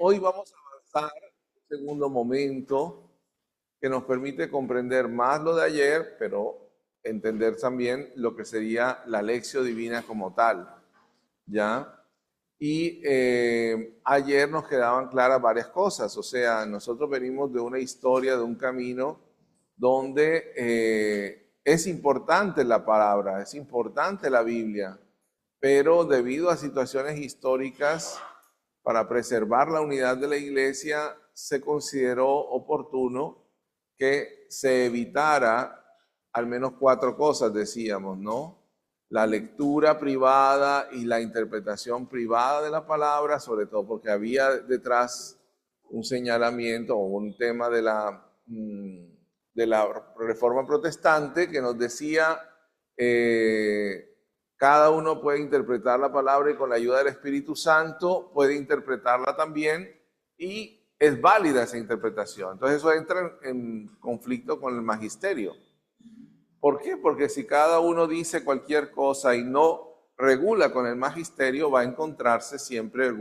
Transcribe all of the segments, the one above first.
hoy vamos a avanzar un segundo momento que nos permite comprender más lo de ayer, pero entender también lo que sería la lección divina como tal, ¿ya? Y ayer nos quedaban claras varias cosas, o sea, nosotros venimos de una historia, de un camino donde es importante la palabra, es importante la Biblia, pero debido a situaciones históricas, para preservar la unidad de la iglesia, se consideró oportuno que se evitara al menos 4 cosas, decíamos, ¿no? La lectura privada y la interpretación privada de la palabra, sobre todo porque había detrás un señalamiento o un tema de la reforma protestante que nos decía cada uno puede interpretar la palabra y con la ayuda del Espíritu Santo puede interpretarla también y es válida esa interpretación. Entonces eso entra en conflicto con el magisterio. ¿Por qué? Porque si cada uno dice cualquier cosa y no regula con el magisterio, va a encontrarse siempre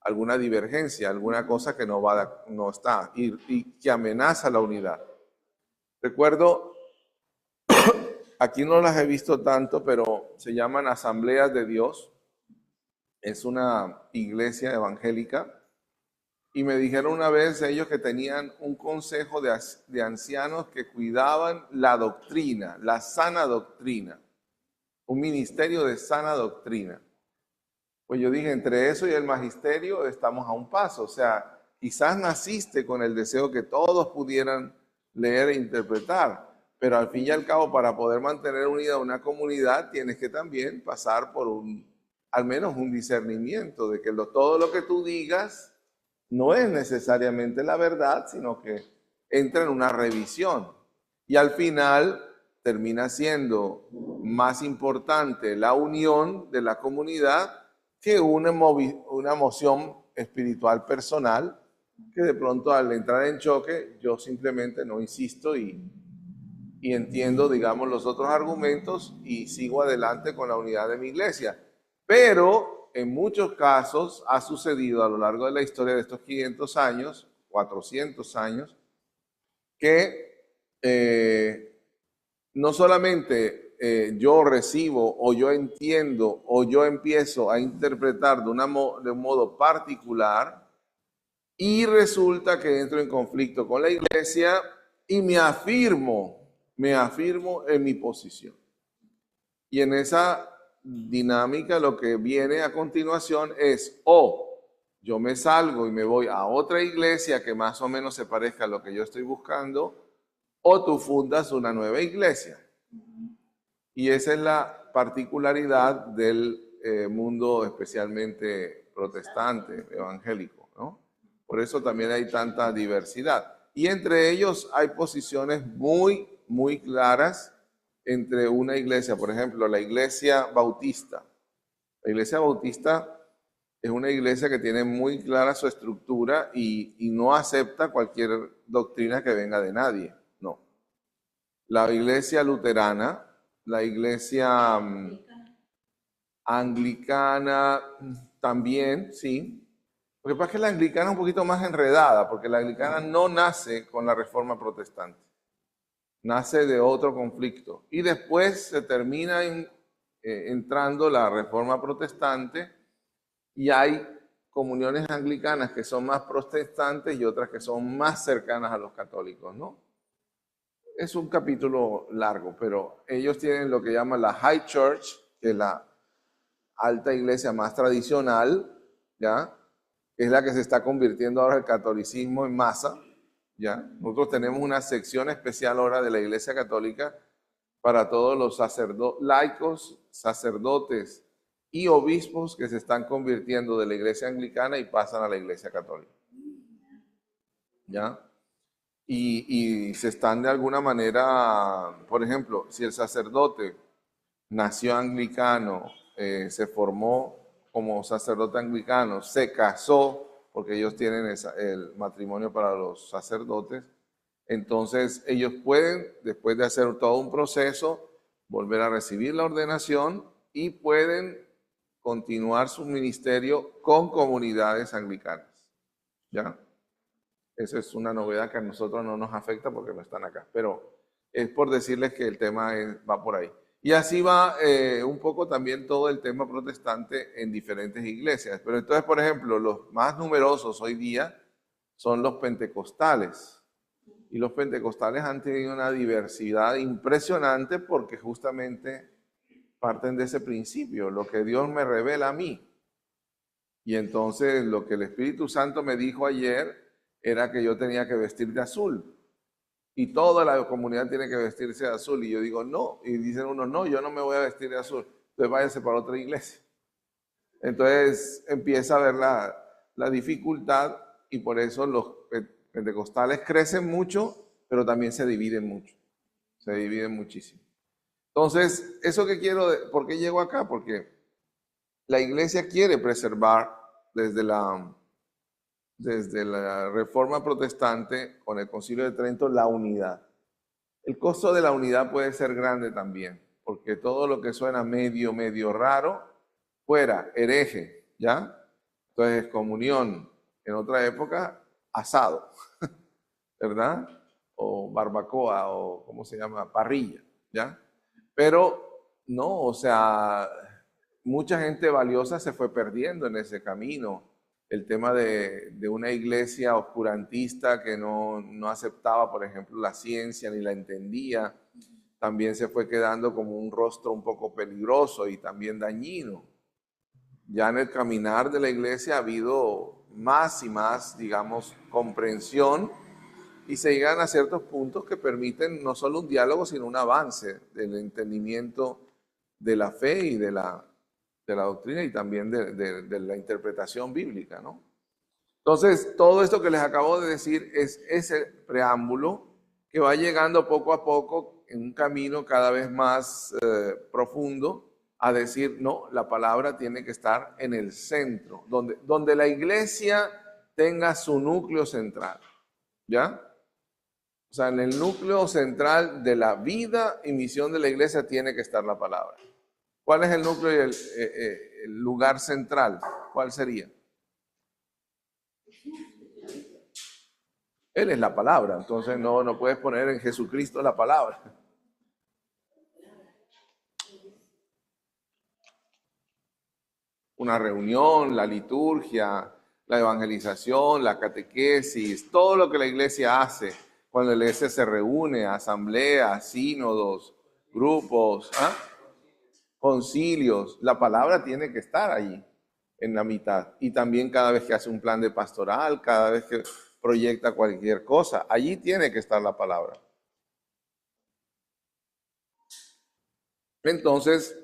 alguna divergencia, alguna cosa que no está y que amenaza la unidad. Recuerdo, aquí no las he visto tanto, pero se llaman Asambleas de Dios. Es una iglesia evangélica. Y me dijeron una vez ellos que tenían un consejo de ancianos que cuidaban la doctrina, la sana doctrina, un ministerio de sana doctrina. Pues yo dije, entre eso y el magisterio estamos a un paso. O sea, quizás naciste con el deseo que todos pudieran leer e interpretar, pero al fin y al cabo, para poder mantener unida una comunidad, tienes que también pasar por al menos un discernimiento de que todo lo que tú digas no es necesariamente la verdad, sino que entra en una revisión. Y al final termina siendo más importante la unión de la comunidad que una moción espiritual personal, que de pronto al entrar en choque yo simplemente no insisto y entiendo, digamos, los otros argumentos y sigo adelante con la unidad de mi iglesia. Pero en muchos casos ha sucedido a lo largo de la historia de estos 500 años, 400 años, que no solamente yo recibo o yo entiendo o yo empiezo a interpretar de un modo particular y resulta que entro en conflicto con la iglesia y me afirmo en mi posición. Y en esa dinámica lo que viene a continuación es yo me salgo y me voy a otra iglesia que más o menos se parezca a lo que yo estoy buscando, o tú fundas una nueva iglesia. Y esa es la particularidad del mundo especialmente protestante, evangélico, ¿no? Por eso también hay tanta diversidad. Y entre ellos hay posiciones muy, muy claras entre una iglesia, por ejemplo, la iglesia bautista. La iglesia bautista es una iglesia que tiene muy clara su estructura y no acepta cualquier doctrina que venga de nadie, no. La iglesia luterana, la iglesia anglicana también, sí. Lo que pasa es que la anglicana es un poquito más enredada, porque la anglicana no nace con la reforma protestante, nace de otro conflicto. Y después se termina entrando la reforma protestante y hay comuniones anglicanas que son más protestantes y otras que son más cercanas a los católicos, ¿no? Es un capítulo largo, pero ellos tienen lo que llaman la High Church, que es la alta iglesia más tradicional, ¿ya? Es la que se está convirtiendo ahora el catolicismo en masa, ¿ya? Nosotros tenemos una sección especial ahora de la Iglesia Católica para todos los laicos, sacerdotes y obispos que se están convirtiendo de la Iglesia Anglicana y pasan a la Iglesia Católica, ¿ya? Y se están de alguna manera, por ejemplo, si el sacerdote nació anglicano, se formó como sacerdote anglicano, se casó, porque ellos tienen el matrimonio para los sacerdotes, entonces ellos pueden, después de hacer todo un proceso, volver a recibir la ordenación y pueden continuar su ministerio con comunidades anglicanas. ¿ya? Esa es una novedad que a nosotros no nos afecta porque no están acá, pero es por decirles que el tema va por ahí. Y así va un poco también todo el tema protestante en diferentes iglesias. Pero entonces, por ejemplo, los más numerosos hoy día son los pentecostales. Y los pentecostales han tenido una diversidad impresionante porque justamente parten de ese principio, lo que Dios me revela a mí. Y entonces lo que el Espíritu Santo me dijo ayer era que yo tenía que vestir de azul. Y toda la comunidad tiene que vestirse de azul. Y yo digo, no. Y dicen unos, no, yo no me voy a vestir de azul. Entonces váyase para otra iglesia. Entonces empieza a ver la dificultad y por eso los pentecostales crecen mucho, pero también se dividen mucho. Se dividen muchísimo. Entonces, eso que quiero, ¿por qué llego acá? Porque la iglesia quiere preservar desde la Reforma Protestante con el Concilio de Trento la unidad. El costo de la unidad puede ser grande también, porque todo lo que suena medio raro, fuera, hereje, ¿ya? Entonces, comunión, en otra época, asado, ¿verdad? O barbacoa, o ¿cómo se llama? Parrilla, ¿ya? Pero no, o sea, mucha gente valiosa se fue perdiendo en ese camino. El tema de una iglesia oscurantista que no aceptaba, por ejemplo, la ciencia ni la entendía, también se fue quedando como un rostro un poco peligroso y también dañino. Ya en el caminar de la iglesia ha habido más y más, digamos, comprensión y se llegan a ciertos puntos que permiten no solo un diálogo, sino un avance del entendimiento de la fe y de la doctrina y también de la interpretación bíblica, ¿no? Entonces, todo esto que les acabo de decir es ese preámbulo que va llegando poco a poco en un camino cada vez más profundo a decir, no, la palabra tiene que estar en el centro, donde la iglesia tenga su núcleo central, ¿ya? O sea, en el núcleo central de la vida y misión de la iglesia tiene que estar la palabra. ¿Cuál es el núcleo y el lugar central? ¿Cuál sería? Él es la palabra, entonces no puedes poner en Jesucristo la palabra. Una reunión, la liturgia, la evangelización, la catequesis, todo lo que la iglesia hace cuando la iglesia se reúne, asambleas, sínodos, grupos, concilios, la palabra tiene que estar allí en la mitad. Y también cada vez que hace un plan de pastoral, cada vez que proyecta cualquier cosa, allí tiene que estar la palabra. Entonces,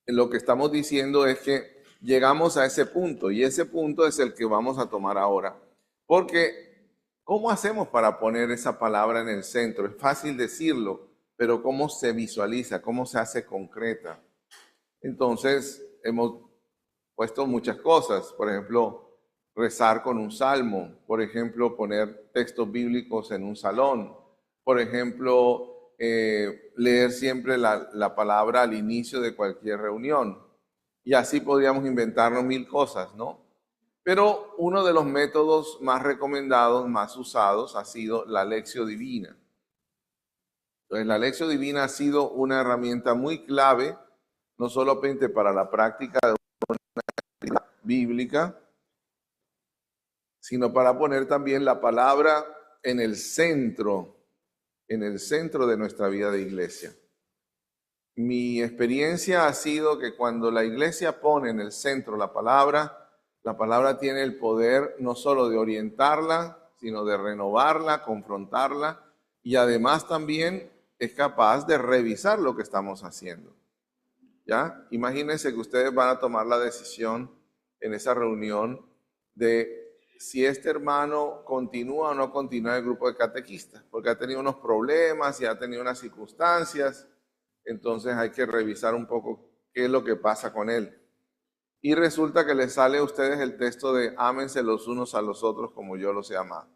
lo que estamos diciendo es que llegamos a ese punto y ese punto es el que vamos a tomar ahora. Porque, ¿cómo hacemos para poner esa palabra en el centro? Es fácil decirlo, pero ¿cómo se visualiza? ¿Cómo se hace concreta? Entonces, hemos puesto muchas cosas, por ejemplo, rezar con un salmo, por ejemplo, poner textos bíblicos en un salón, por ejemplo, leer siempre la palabra al inicio de cualquier reunión. Y así podríamos inventarnos mil cosas, ¿no? Pero uno de los métodos más recomendados, más usados, ha sido la Lectio Divina. Entonces, la Lectio Divina ha sido una herramienta muy clave, no solamente para la práctica de una bíblica, sino para poner también la palabra en el centro de nuestra vida de iglesia. Mi experiencia ha sido que cuando la iglesia pone en el centro la palabra tiene el poder no solo de orientarla, sino de renovarla, confrontarla y además también es capaz de revisar lo que estamos haciendo. ¿Ya? Imagínense que ustedes van a tomar la decisión en esa reunión de si este hermano continúa o no continúa el grupo de catequistas, porque ha tenido unos problemas y ha tenido unas circunstancias, entonces hay que revisar un poco qué es lo que pasa con él. Y resulta que les sale a ustedes el texto de ámense los unos a los otros como yo los he amado.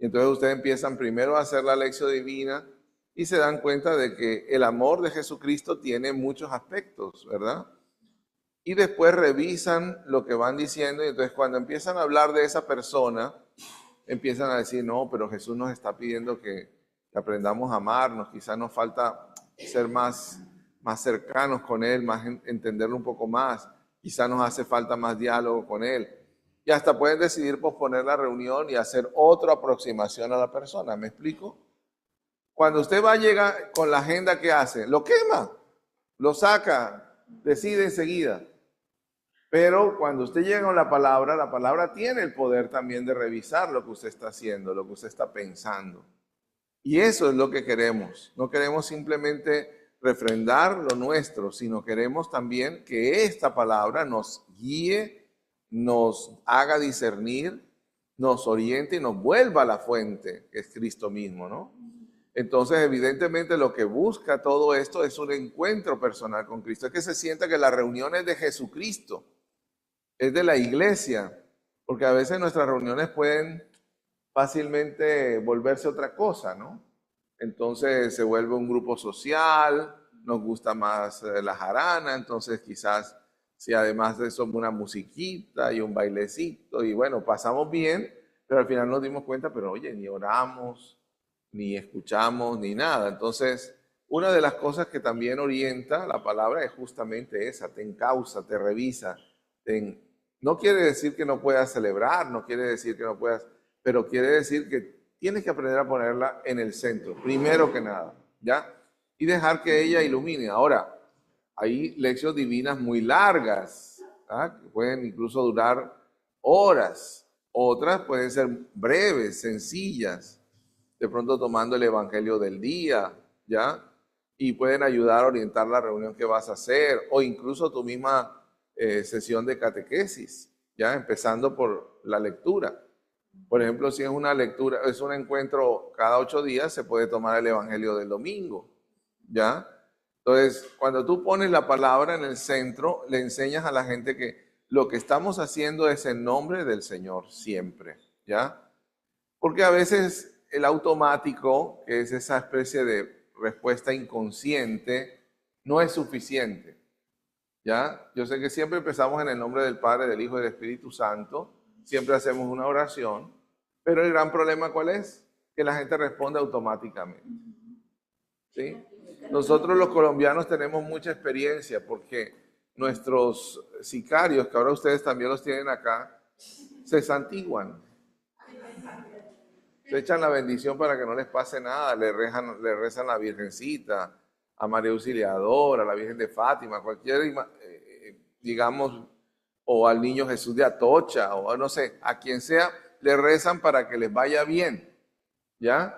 Y entonces ustedes empiezan primero a hacer la lección divina y se dan cuenta de que el amor de Jesucristo tiene muchos aspectos, ¿verdad? y después revisan lo que van diciendo y entonces cuando empiezan a hablar de esa persona, empiezan a decir, no, pero Jesús nos está pidiendo que aprendamos a amarnos, quizás nos falta ser más cercanos con Él, entenderlo un poco más, quizás nos hace falta más diálogo con Él. Y hasta pueden decidir posponer la reunión y hacer otra aproximación a la persona, ¿me explico? Cuando usted llega con la agenda, ¿qué hace? Lo quema, lo saca, decide enseguida. Pero cuando usted llega con la palabra tiene el poder también de revisar lo que usted está haciendo, lo que usted está pensando. Y eso es lo que queremos. No queremos simplemente refrendar lo nuestro, sino queremos también que esta palabra nos guíe, nos haga discernir, nos oriente y nos vuelva a la fuente, que es Cristo mismo, ¿no? Entonces, evidentemente, lo que busca todo esto es un encuentro personal con Cristo. Es que se sienta que la reunión es de Jesucristo, es de la iglesia, porque a veces nuestras reuniones pueden fácilmente volverse otra cosa, ¿no? Entonces se vuelve un grupo social, nos gusta más la jarana, entonces quizás si además de eso una musiquita y un bailecito y bueno, pasamos bien, pero al final nos dimos cuenta, pero oye, ni oramos, ni escuchamos, ni nada. Entonces, una de las cosas que también orienta la palabra es justamente esa, te encausa, te revisa. No quiere decir que no puedas celebrar, no quiere decir que no puedas, pero quiere decir que tienes que aprender a ponerla en el centro, primero que nada, ¿ya? Y dejar que ella ilumine. Ahora, hay lecciones divinas muy largas, ¿ah? Que pueden incluso durar horas. Otras pueden ser breves, sencillas, de pronto tomando el evangelio del día, ¿ya? Y pueden ayudar a orientar la reunión que vas a hacer, o incluso tu misma sesión de catequesis, ¿ya? Empezando por la lectura. Por ejemplo, si es una lectura, es un encuentro cada 8 días, se puede tomar el evangelio del domingo, ¿ya? Entonces, cuando tú pones la palabra en el centro, le enseñas a la gente que lo que estamos haciendo es en nombre del Señor siempre, ¿ya? Porque a veces el automático, que es esa especie de respuesta inconsciente, no es suficiente, ¿ya? Yo sé que siempre empezamos en el nombre del Padre, del Hijo y del Espíritu Santo, siempre hacemos una oración, pero el gran problema ¿cuál es? Que la gente responde automáticamente, ¿sí? Nosotros los colombianos tenemos mucha experiencia porque nuestros sicarios, que ahora ustedes también los tienen acá, se santiguan. Se echan la bendición para que no les pase nada, le rezan a la Virgencita, a María Auxiliadora, a la Virgen de Fátima, cualquier, digamos, o al Niño Jesús de Atocha, o no sé, a quien sea, le rezan para que les vaya bien, ¿ya?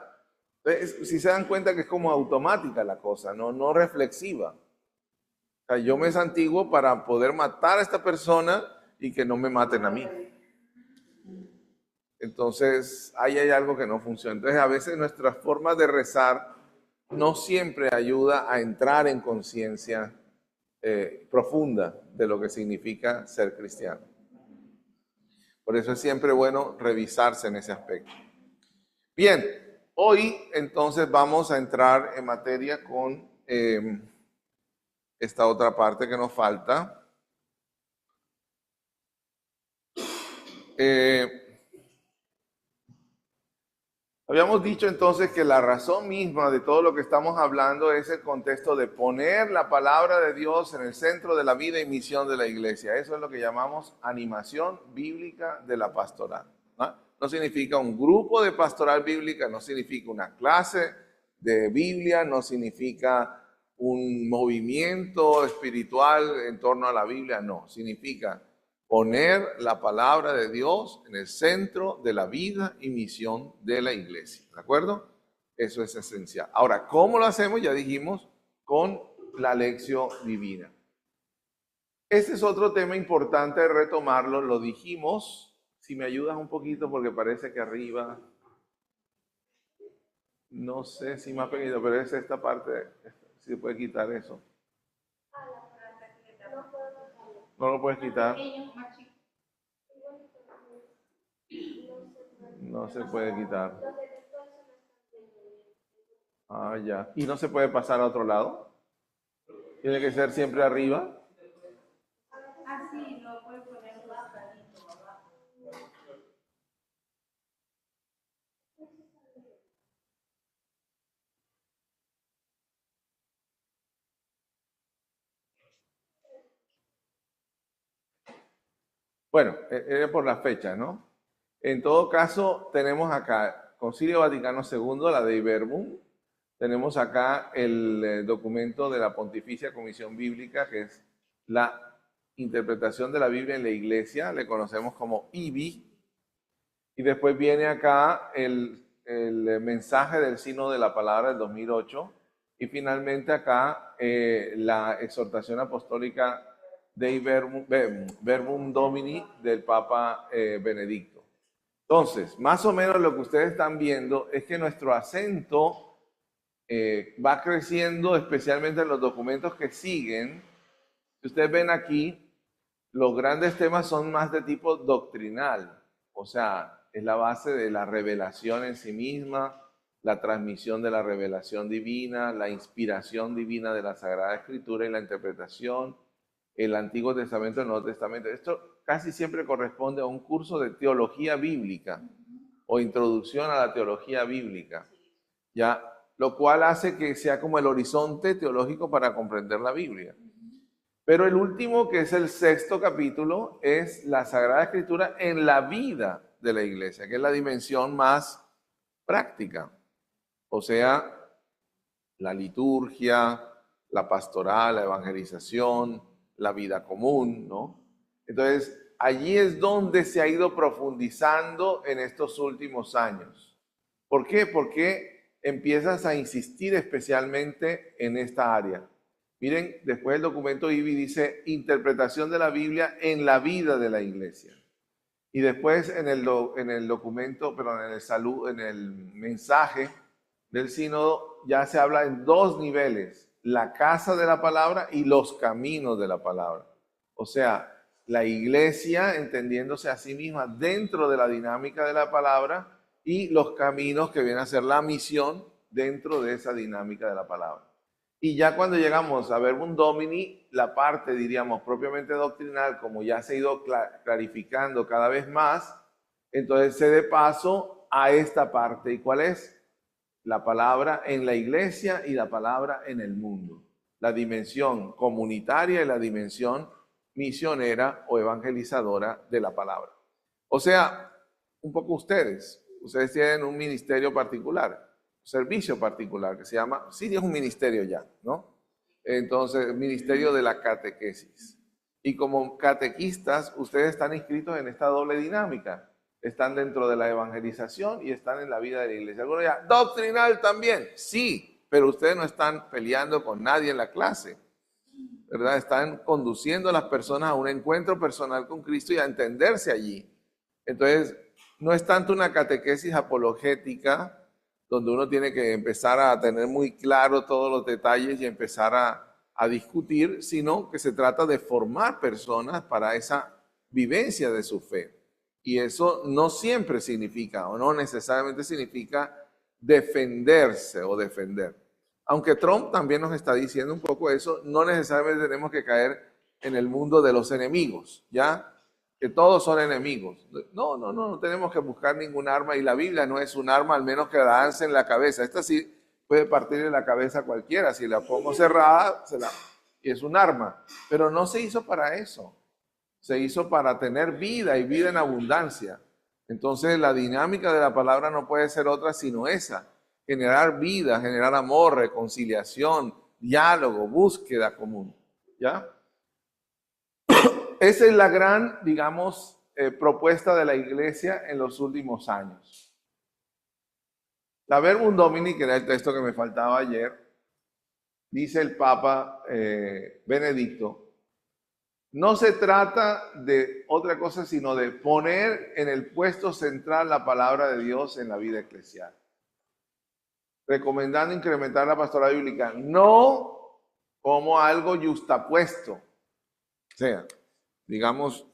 Entonces, si se dan cuenta que es como automática la cosa, no reflexiva. O sea, yo me santiguo para poder matar a esta persona y que no me maten a mí. Entonces, ahí hay algo que no funciona. Entonces, a veces nuestras formas de rezar no siempre ayuda a entrar en conciencia profunda de lo que significa ser cristiano. Por eso es siempre bueno revisarse en ese aspecto. Bien, hoy entonces vamos a entrar en materia con esta otra parte que nos falta. Habíamos dicho entonces que la razón misma de todo lo que estamos hablando es el contexto de poner la palabra de Dios en el centro de la vida y misión de la iglesia. Eso es lo que llamamos animación bíblica de la pastoral, ¿no? No significa un grupo de pastoral bíblica, no significa una clase de Biblia, no significa un movimiento espiritual en torno a la Biblia, no. Significa poner la palabra de Dios en el centro de la vida y misión de la iglesia. ¿De acuerdo? Eso es esencial. Ahora, ¿cómo lo hacemos? Ya dijimos, con la lección divina. Este es otro tema importante de retomarlo. Lo dijimos. Si me ayudas un poquito, porque parece que arriba, no sé si me ha pedido, pero es esta parte, si se puede quitar eso. No lo puedes quitar. No se puede quitar. Ah, ya. ¿Y no se puede pasar a otro lado? ¿Tiene que ser siempre arriba? Bueno, era por la fecha, ¿no? En todo caso, tenemos acá Concilio Vaticano II, la Dei Verbum. Tenemos acá el documento de la Pontificia Comisión Bíblica, que es la interpretación de la Biblia en la Iglesia, le conocemos como IBI. Y después viene acá el mensaje del Sínodo de la Palabra del 2008. Y finalmente acá la exhortación apostólica Dei Verbum Domini del Papa Benedicto. Entonces, más o menos lo que ustedes están viendo es que nuestro acento va creciendo, especialmente en los documentos que siguen. Si ustedes ven aquí, los grandes temas son más de tipo doctrinal, o sea, es la base de la revelación en sí misma, la transmisión de la revelación divina, la inspiración divina de la Sagrada Escritura y la interpretación, el Antiguo Testamento y el Nuevo Testamento. Esto casi siempre corresponde a un curso de teología bíblica o introducción a la teología bíblica, ¿ya? Lo cual hace que sea como el horizonte teológico para comprender la Biblia. Pero el último, que es el 6º capítulo, es la Sagrada Escritura en la vida de la iglesia, que es la dimensión más práctica. O sea, la liturgia, la pastoral, la evangelización, la vida común, ¿no? Entonces, allí es donde se ha ido profundizando en estos últimos años. ¿Por qué? Porque empiezas a insistir especialmente en esta área. Miren, después el documento IBI dice interpretación de la Biblia en la vida de la iglesia. Y después en el documento, perdón, en el mensaje del sínodo ya se habla en 2 niveles, la casa de la palabra y los caminos de la palabra. O sea, la iglesia entendiéndose a sí misma dentro de la dinámica de la palabra y los caminos que vienen a ser la misión dentro de esa dinámica de la palabra. Y ya cuando llegamos a Verbum Domini, la parte, diríamos, propiamente doctrinal, como ya se ha ido clarificando cada vez más, entonces se dé paso a esta parte. ¿Y cuál es? La palabra en la iglesia y la palabra en el mundo. La dimensión comunitaria y la dimensión misionera o evangelizadora de la palabra. O sea, un poco ustedes tienen un ministerio particular, servicio particular que se llama, sí es un ministerio ya, ¿no? Entonces, ministerio de la catequesis. Y como catequistas, ustedes están inscritos en esta doble dinámica. Están dentro de la evangelización y están en la vida de la iglesia. Algunos ya, doctrinal también, sí, pero ustedes no están peleando con nadie en la clase, ¿verdad? Están conduciendo a las personas a un encuentro personal con Cristo y a entenderse allí. Entonces, no es tanto una catequesis apologética, donde uno tiene que empezar a tener muy claro todos los detalles y empezar a discutir, sino que se trata de formar personas para esa vivencia de su fe. Y eso no siempre significa, o no necesariamente significa, defenderse o defender. Aunque Trump también nos está diciendo un poco eso, no necesariamente tenemos que caer en el mundo de los enemigos, ¿ya? Que todos son enemigos. No tenemos que buscar ningún arma y la Biblia no es un arma, al menos que la lance en la cabeza. Esta sí puede partir de la cabeza a cualquiera, si la pongo cerrada, y es un arma. Pero no se hizo para eso, se hizo para tener vida y vida en abundancia. Entonces la dinámica de la palabra no puede ser otra sino esa, generar vida, generar amor, reconciliación, diálogo, búsqueda común, ¿ya? Esa es la gran, digamos, propuesta de la iglesia en los últimos años. La Verbum Domini, que era el texto que me faltaba ayer, dice el Papa Benedicto, no se trata de otra cosa sino de poner en el puesto central la palabra de Dios en la vida eclesial. Recomendando incrementar la pastoral bíblica, no como algo yustapuesto. O sea, digamos,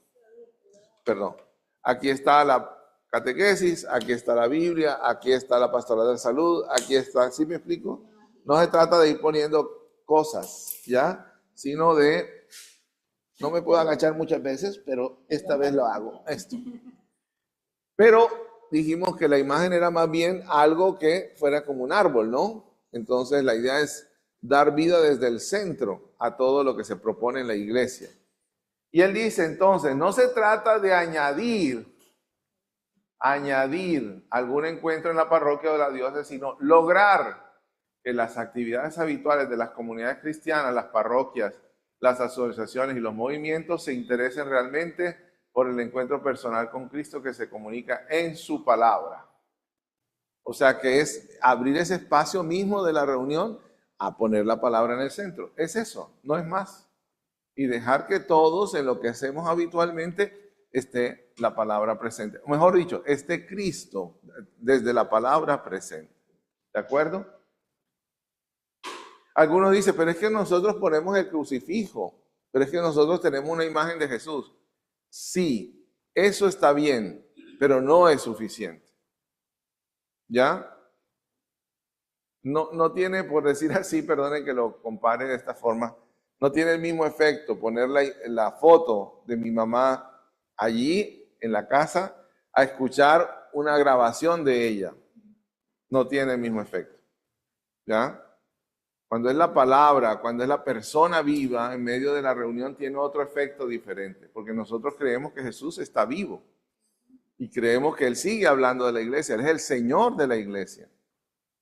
perdón, aquí está la catequesis, aquí está la Biblia, aquí está la pastoral de salud, aquí está, ¿sí me explico? No se trata de ir poniendo cosas, ¿ya? Sino de, no me puedo agachar muchas veces, pero esta vez lo hago, esto. Pero dijimos que la imagen era más bien algo que fuera como un árbol, ¿no? Entonces la idea es dar vida desde el centro a todo lo que se propone en la iglesia. Y él dice entonces, no se trata de añadir algún encuentro en la parroquia o la diócesis, sino lograr que las actividades habituales de las comunidades cristianas, las parroquias, las asociaciones y los movimientos se interesen realmente por el encuentro personal con Cristo que se comunica en su palabra. O sea que es abrir ese espacio mismo de la reunión a poner la palabra en el centro. Es eso, no es más. Y dejar que todos en lo que hacemos habitualmente esté la palabra presente. O mejor dicho, esté Cristo desde la palabra presente. ¿De acuerdo? Algunos dicen, pero es que nosotros ponemos el crucifijo, pero es que nosotros tenemos una imagen de Jesús. Sí, eso está bien, pero no es suficiente. ¿Ya? No tiene, por decir así, perdonen que lo compare de esta forma, no tiene el mismo efecto poner la foto de mi mamá allí en la casa a escuchar una grabación de ella. No tiene el mismo efecto. ¿Ya? Cuando es la palabra, cuando es la persona viva en medio de la reunión, tiene otro efecto diferente, porque nosotros creemos que Jesús está vivo y creemos que Él sigue hablando de la iglesia, Él es el Señor de la iglesia.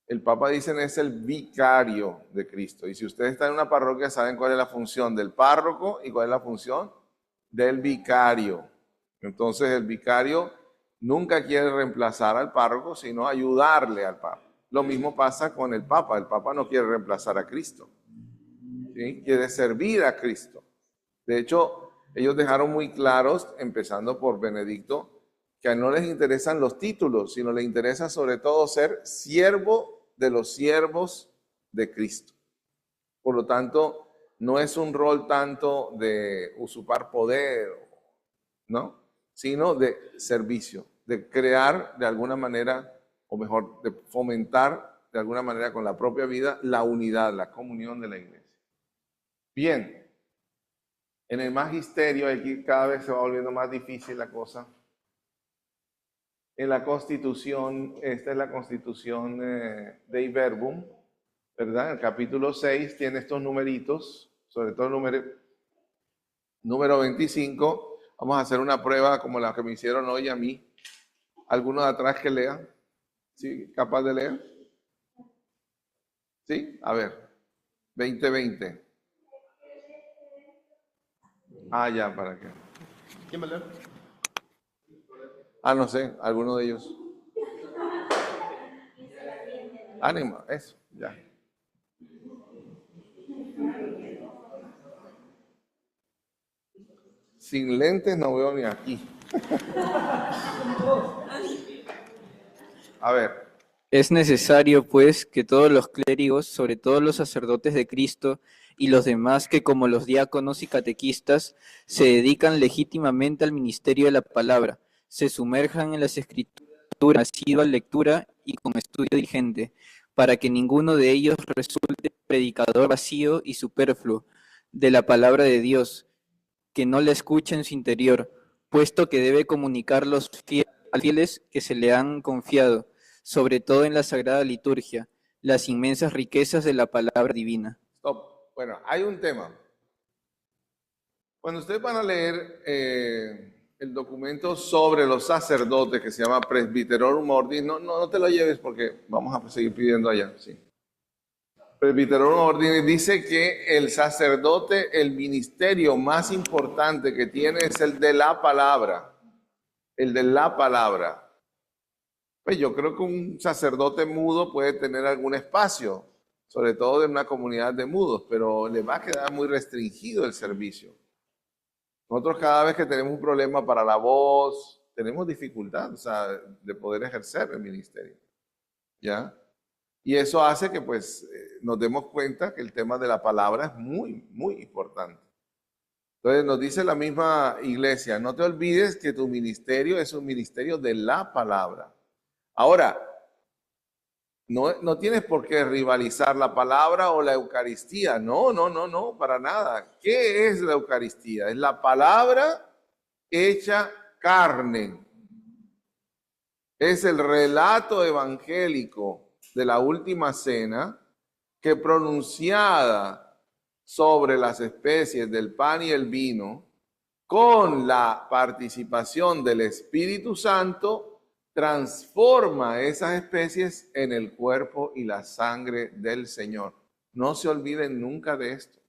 El Papa dicen es el vicario de Cristo. Y si ustedes están en una parroquia, saben cuál es la función del párroco y cuál es la función del vicario. Entonces el vicario nunca quiere reemplazar al párroco, sino ayudarle al párroco. Lo mismo pasa con el Papa. El Papa no quiere reemplazar a Cristo, ¿sí? Quiere servir a Cristo. De hecho, ellos dejaron muy claros, empezando por Benedicto, que no les interesan los títulos, sino les interesa sobre todo ser siervo de los siervos de Cristo. Por lo tanto, no es un rol tanto de usurpar poder, ¿no? Sino de servicio, de crear de alguna manera, o mejor, de fomentar de alguna manera con la propia vida la unidad, la comunión de la iglesia. Bien, en el magisterio aquí cada vez se va volviendo más difícil la cosa. En la Constitución, esta es la Constitución Dei Verbum, ¿verdad? El capítulo 6 tiene estos numeritos, sobre todo el número 25. Vamos a hacer una prueba como la que me hicieron hoy a mí. ¿Alguno de atrás que lea? ¿Sí? ¿Capaz de leer? ¿Sí? A ver. 2020. Ah, ya, ¿para qué? ¿Quién va a leer? Ah, no sé, alguno de ellos. Ánimo, eso, ya. Sin lentes no veo ni aquí. A ver. Es necesario, pues, que todos los clérigos, sobre todo los sacerdotes de Cristo y los demás que como los diáconos y catequistas se dedican legítimamente al ministerio de la palabra, se sumerjan en las escrituras, asidua lectura y con estudio diligente, para que ninguno de ellos resulte predicador vacío y superfluo de la palabra de Dios, que no la escuche en su interior, puesto que debe comunicar los fieles que se le han confiado, sobre todo en la Sagrada Liturgia, las inmensas riquezas de la palabra divina. Stop. Bueno, hay un tema. Cuando ustedes van a leer el documento sobre los sacerdotes que se llama Presbyterorum Ordis, no te lo lleves porque vamos a seguir pidiendo allá. Sí. Presbyterorum Ordis dice que el sacerdote, el ministerio más importante que tiene es el de la palabra. El de la palabra. Pues yo creo que un sacerdote mudo puede tener algún espacio, sobre todo en una comunidad de mudos, pero le va a quedar muy restringido el servicio. Nosotros cada vez que tenemos un problema para la voz, tenemos dificultad, o sea, de poder ejercer el ministerio. ¿Ya? Y eso hace que pues nos demos cuenta que el tema de la palabra es muy, muy importante. Entonces nos dice la misma iglesia, no te olvides que tu ministerio es un ministerio de la palabra. Ahora, no tienes por qué rivalizar la palabra o la Eucaristía. No, para nada. ¿Qué es la Eucaristía? Es la palabra hecha carne. Es el relato evangélico de la última cena que pronunciada sobre las especies del pan y el vino con la participación del Espíritu Santo, transforma esas especies en el cuerpo y la sangre del Señor. No se olviden nunca de esto.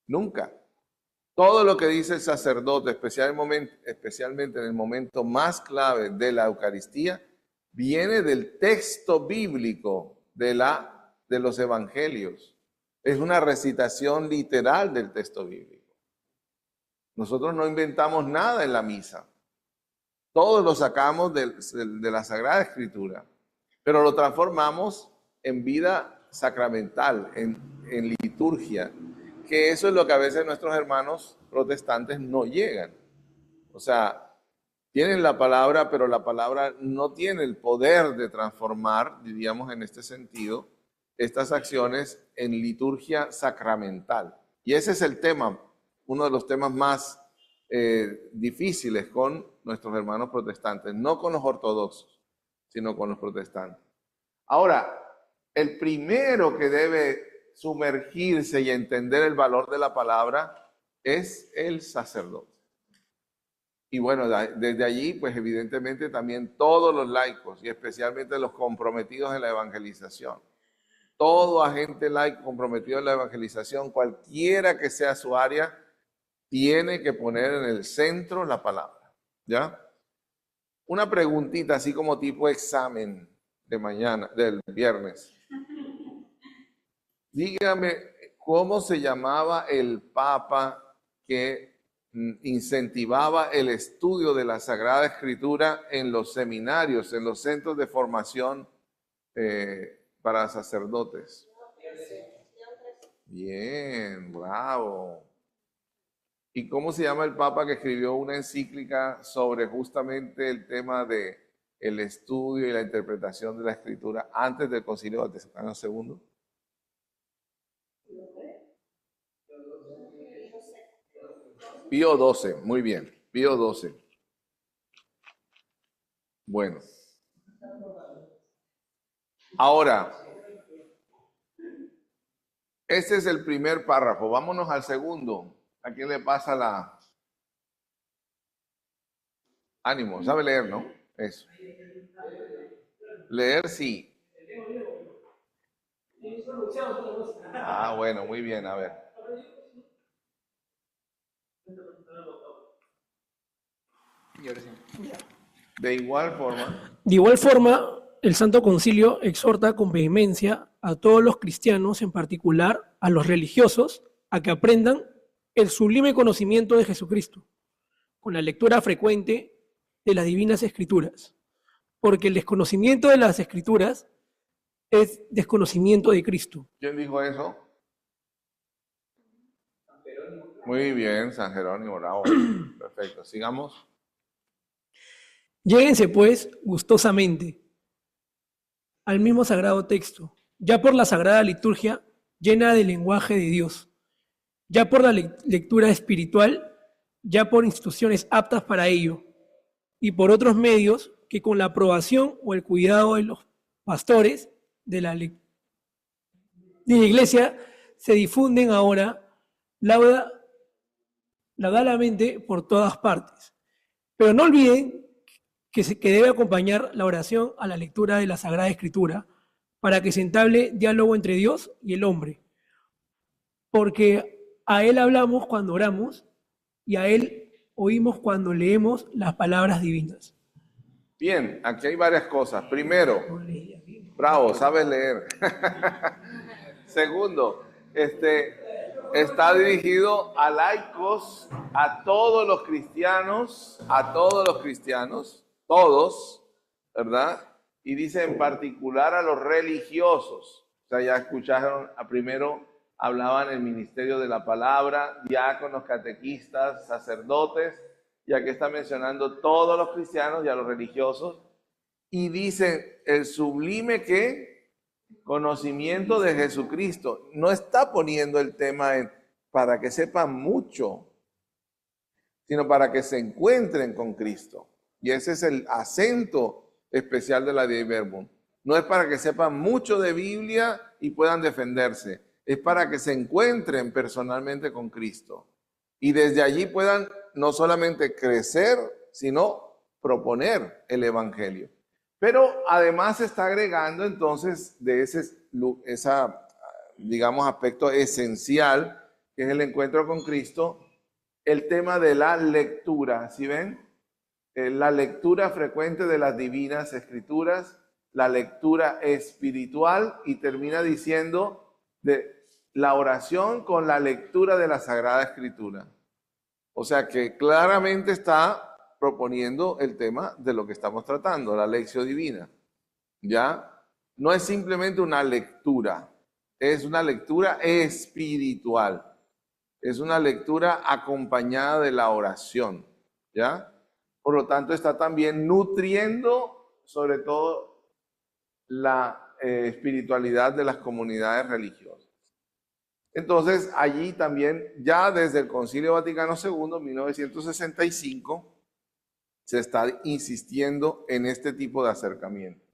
Nunca. Todo lo que dice el sacerdote, especialmente en el momento más clave de la Eucaristía, viene del texto bíblico de los evangelios. Es una recitación literal del texto bíblico. Nosotros no inventamos nada en la misa. Todo lo sacamos de la Sagrada Escritura, pero lo transformamos en vida sacramental, en liturgia, que eso es lo que a veces nuestros hermanos protestantes no llegan. O sea, tienen la palabra, pero la palabra no tiene el poder de transformar, diríamos en este sentido, estas acciones en liturgia sacramental. Y ese es el tema, uno de los temas más difíciles con nuestros hermanos protestantes, no con los ortodoxos, sino con los protestantes. Ahora, el primero que debe sumergirse y entender el valor de la palabra es el sacerdote. Y bueno, desde allí, pues evidentemente también todos los laicos y especialmente los comprometidos en la evangelización. Todo agente laico comprometido en la evangelización, cualquiera que sea su área, tiene que poner en el centro la palabra, ¿ya? Una preguntita así como tipo examen de mañana, del viernes. Dígame, ¿cómo se llamaba el Papa que incentivaba el estudio de la Sagrada Escritura en los seminarios, en los centros de formación para sacerdotes? Bien, bravo. ¿Y cómo se llama el Papa que escribió una encíclica sobre justamente el tema de el estudio y la interpretación de la Escritura antes del Concilio Vaticano II? Pío XII, muy bien, Pío XII. Bueno. Ahora, este es el primer párrafo. Vámonos al segundo. ¿A quién le pasa la...? Ánimo, sabe leer, ¿no? Eso. Leer sí. Ah, bueno, muy bien, a ver. De igual forma, el Santo Concilio exhorta con vehemencia a todos los cristianos, en particular a los religiosos, a que aprendan el sublime conocimiento de Jesucristo, con la lectura frecuente de las divinas escrituras, porque el desconocimiento de las escrituras es desconocimiento de Cristo. ¿Quién dijo eso? Muy bien, San Jerónimo, bravo. Perfecto, sigamos. Lléguense pues gustosamente al mismo sagrado texto, ya por la sagrada liturgia llena del lenguaje de Dios, ya por la lectura espiritual, ya por instituciones aptas para ello, y por otros medios que con la aprobación o el cuidado de los pastores de la Iglesia se difunden ahora laudablemente por todas partes. Pero no olviden que debe acompañar la oración a la lectura de la Sagrada Escritura para que se entable diálogo entre Dios y el hombre. Porque a Él hablamos cuando oramos y a Él oímos cuando leemos las palabras divinas. Bien, aquí hay varias cosas. Primero, bravo, sabes leer. Segundo, está dirigido a laicos, a todos los cristianos, todos, ¿verdad? Y dice en particular a los religiosos. O sea, ya escucharon, primero hablaban el ministerio de la palabra, diáconos, catequistas, sacerdotes, y aquí está mencionando todos los cristianos y a los religiosos. Y dice el sublime ¿qué? Conocimiento de Jesucristo. No está poniendo el tema para que sepan mucho, sino para que se encuentren con Cristo. Y ese es el acento especial de la Dei Verbum. No es para que sepan mucho de Biblia y puedan defenderse. Es para que se encuentren personalmente con Cristo. Y desde allí puedan no solamente crecer, sino proponer el Evangelio. Pero además se está agregando entonces de esa, digamos, aspecto esencial, que es el encuentro con Cristo, el tema de la lectura. ¿Sí ven? La lectura frecuente de las divinas escrituras, la lectura espiritual, y termina diciendo de la oración con la lectura de la Sagrada Escritura. O sea que claramente está proponiendo el tema de lo que estamos tratando, la lección divina. ¿Ya? No es simplemente una lectura, es una lectura espiritual. Es una lectura acompañada de la oración. ¿Ya? Por lo tanto, está también nutriendo sobre todo la espiritualidad de las comunidades religiosas. Entonces, allí también, ya desde el Concilio Vaticano II, 1965, se está insistiendo en este tipo de acercamiento.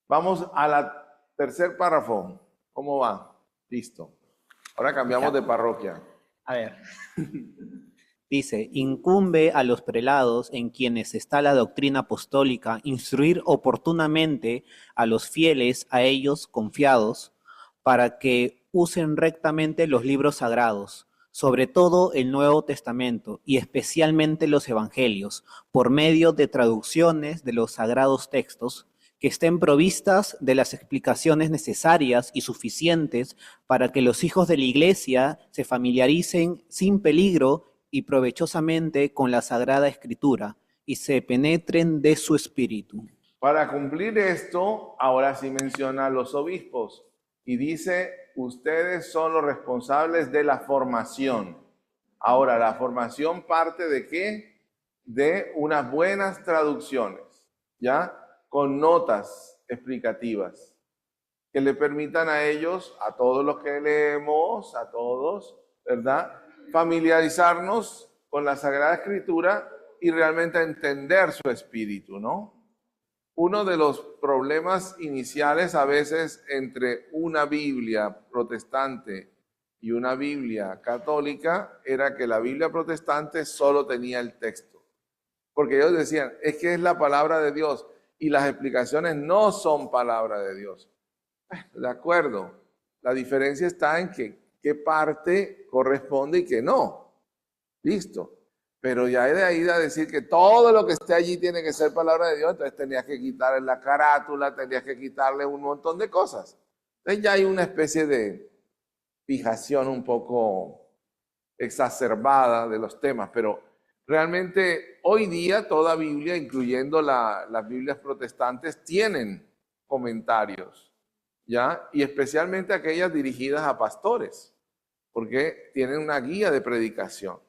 Vamos a la tercer párrafo. ¿Cómo va? Listo. Ahora cambiamos de parroquia. A ver. Dice, incumbe a los prelados en quienes está la doctrina apostólica instruir oportunamente a los fieles a ellos confiados para que usen rectamente los libros sagrados, sobre todo el Nuevo Testamento y especialmente los Evangelios, por medio de traducciones de los sagrados textos, que estén provistas de las explicaciones necesarias y suficientes para que los hijos de la Iglesia se familiaricen sin peligro y provechosamente con la Sagrada Escritura y se penetren de su espíritu. Para cumplir esto, ahora sí menciona a los obispos y dice, ustedes son los responsables de la formación. Ahora, la formación parte ¿de qué? De unas buenas traducciones, ¿ya? Con notas explicativas que le permitan a ellos, a todos los que leemos, a todos, ¿verdad?, familiarizarnos con la Sagrada Escritura y realmente entender su espíritu, ¿no? Uno de los problemas iniciales a veces entre una Biblia protestante y una Biblia católica era que la Biblia protestante solo tenía el texto. Porque ellos decían, es que es la palabra de Dios y las explicaciones no son palabra de Dios. De acuerdo, la diferencia está en que qué parte corresponde y qué no. Listo. Pero ya de ahí a decir que todo lo que esté allí tiene que ser palabra de Dios, entonces tenías que quitarle la carátula, tenías que quitarle un montón de cosas. Entonces ya hay una especie de fijación un poco exacerbada de los temas, pero realmente hoy día toda Biblia, incluyendo las Biblias protestantes, tienen comentarios, ¿ya? Y especialmente aquellas dirigidas a pastores, porque tienen una guía de predicación.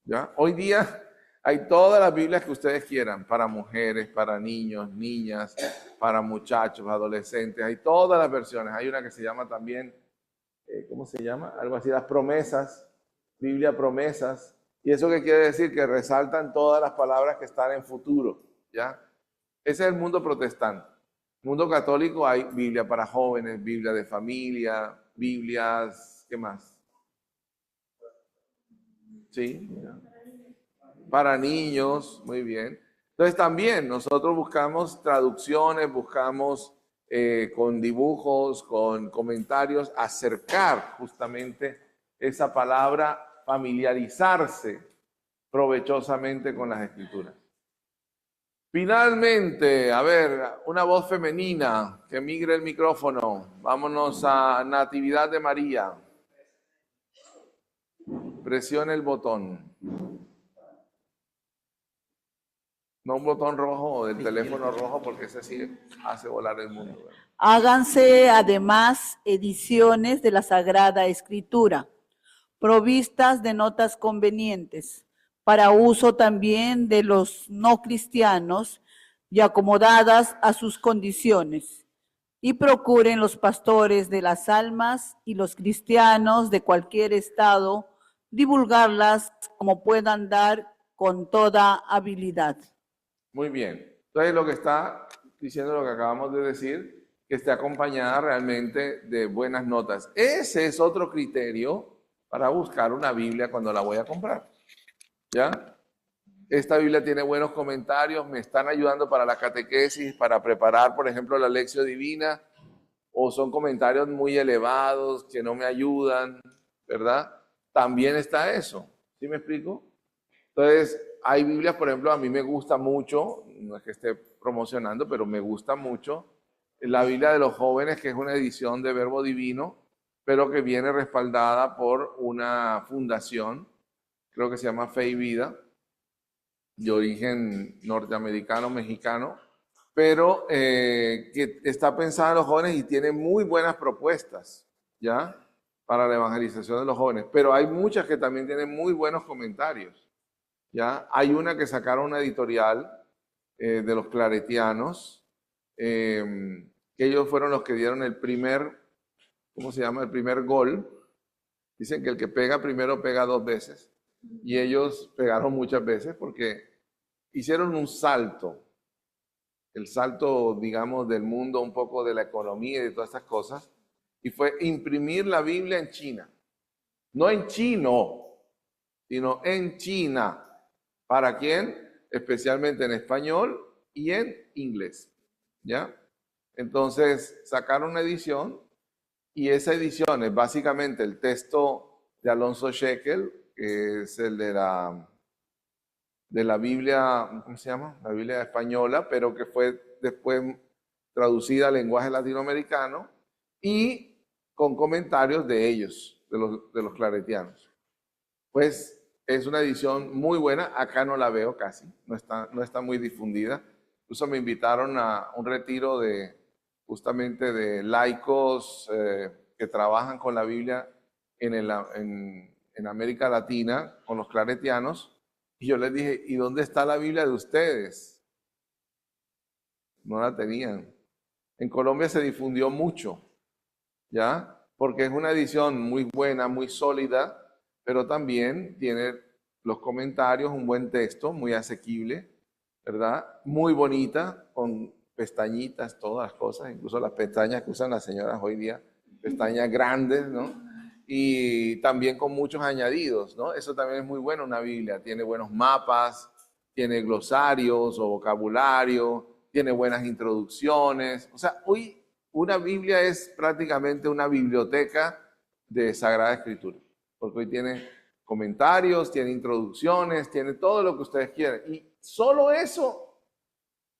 ¿Ya? Hoy día hay todas las Biblias que ustedes quieran, para mujeres, para niños, niñas, para muchachos, adolescentes, hay todas las versiones. Hay una que se llama también, ¿cómo se llama? Algo así, las promesas, Biblia promesas. ¿Y eso qué quiere decir? Que resaltan todas las palabras que están en futuro, ¿ya? Ese es el mundo protestante. En el mundo católico hay Biblia para jóvenes, Biblia de familia, Biblias, ¿qué más? Sí, para niños, muy bien. Entonces también nosotros buscamos traducciones, buscamos con dibujos, con comentarios, acercar justamente esa palabra, familiarizarse provechosamente con las Escrituras. Finalmente, a ver, una voz femenina que migre el micrófono. Vámonos a Natividad de María. Presione el botón. No un botón rojo o del teléfono rojo, porque ese sí hace volar el mundo. Háganse además ediciones de la Sagrada Escritura, provistas de notas convenientes, para uso también de los no cristianos y acomodadas a sus condiciones. Y procuren los pastores de las almas y los cristianos de cualquier estado divulgarlas como puedan dar con toda habilidad. Muy bien. Entonces lo que está diciendo, lo que acabamos de decir, que esté acompañada realmente de buenas notas. Ese es otro criterio para buscar una Biblia cuando la voy a comprar. ¿Ya? Esta Biblia tiene buenos comentarios, me están ayudando para la catequesis, para preparar, por ejemplo, la lección divina, o son comentarios muy elevados que no me ayudan, ¿verdad? También está eso, ¿sí me explico? Entonces, hay Biblias, por ejemplo, a mí me gusta mucho, no es que esté promocionando, pero me gusta mucho, la Biblia de los jóvenes, que es una edición de Verbo Divino, pero que viene respaldada por una fundación, creo que se llama Fe y Vida, de origen norteamericano, mexicano, pero que está pensada en los jóvenes y tiene muy buenas propuestas, ¿ya? Para la evangelización de los jóvenes. Pero hay muchas que también tienen muy buenos comentarios, ¿ya? Hay una que sacaron una editorial de los claretianos, que ellos fueron los que dieron el primer, ¿cómo se llama? El primer gol. Dicen que el que pega primero pega 2 veces. Y ellos pegaron muchas veces porque hicieron un salto, el salto, digamos, del mundo, un poco de la economía y de todas estas cosas, y fue imprimir la Biblia en China. No en chino, sino en China. ¿Para quién? Especialmente en español y en inglés, ¿ya? Entonces sacaron una edición y esa edición es básicamente el texto de Alonso Shekel, que es el de la Biblia, ¿cómo se llama? La Biblia española, pero que fue después traducida al lenguaje latinoamericano y con comentarios de ellos, de los claretianos. Pues es una edición muy buena, acá no la veo casi, no está muy difundida. Incluso me invitaron a un retiro justamente de laicos que trabajan con la Biblia en América Latina, con los claretianos, y yo les dije, ¿y dónde está la Biblia de ustedes? No la tenían. En Colombia se difundió mucho, ¿ya? Porque es una edición muy buena, muy sólida, pero también tiene los comentarios, un buen texto, muy asequible, ¿verdad? Muy bonita, con pestañitas, todas las cosas, incluso las pestañas que usan las señoras hoy día, pestañas grandes, ¿no? Y también con muchos añadidos, ¿no? Eso también es muy bueno, una Biblia. Tiene buenos mapas, tiene glosarios o vocabulario, tiene buenas introducciones. O sea, hoy una Biblia es prácticamente una biblioteca de Sagrada Escritura, porque hoy tiene comentarios, tiene introducciones, tiene todo lo que ustedes quieren. Y solo eso,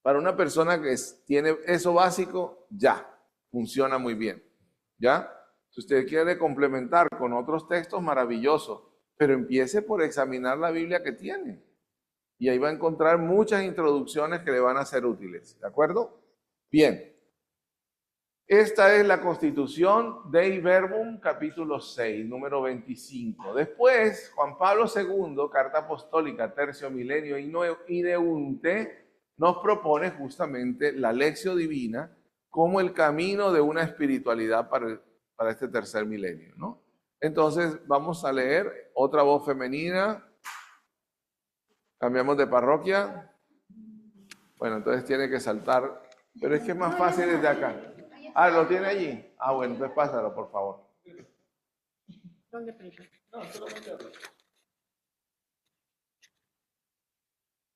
para una persona que tiene eso básico, ya, funciona muy bien, ¿ya? Si usted quiere complementar con otros textos, maravilloso, pero empiece por examinar la Biblia que tiene. Y ahí va a encontrar muchas introducciones que le van a ser útiles, ¿de acuerdo? Bien. Esta es la Constitución Dei Verbum, capítulo 6, número 25. Después, Juan Pablo II, Carta Apostólica, Tercio Milenio Ineunte, nos propone justamente la Lección Divina como el camino de una espiritualidad para este tercer milenio, ¿no? Entonces, vamos a leer otra voz femenina. Cambiamos de parroquia. Bueno, entonces tiene que saltar, pero es que es más fácil desde acá. Ah, ¿lo tiene allí? Ah, bueno, entonces pásalo, por favor.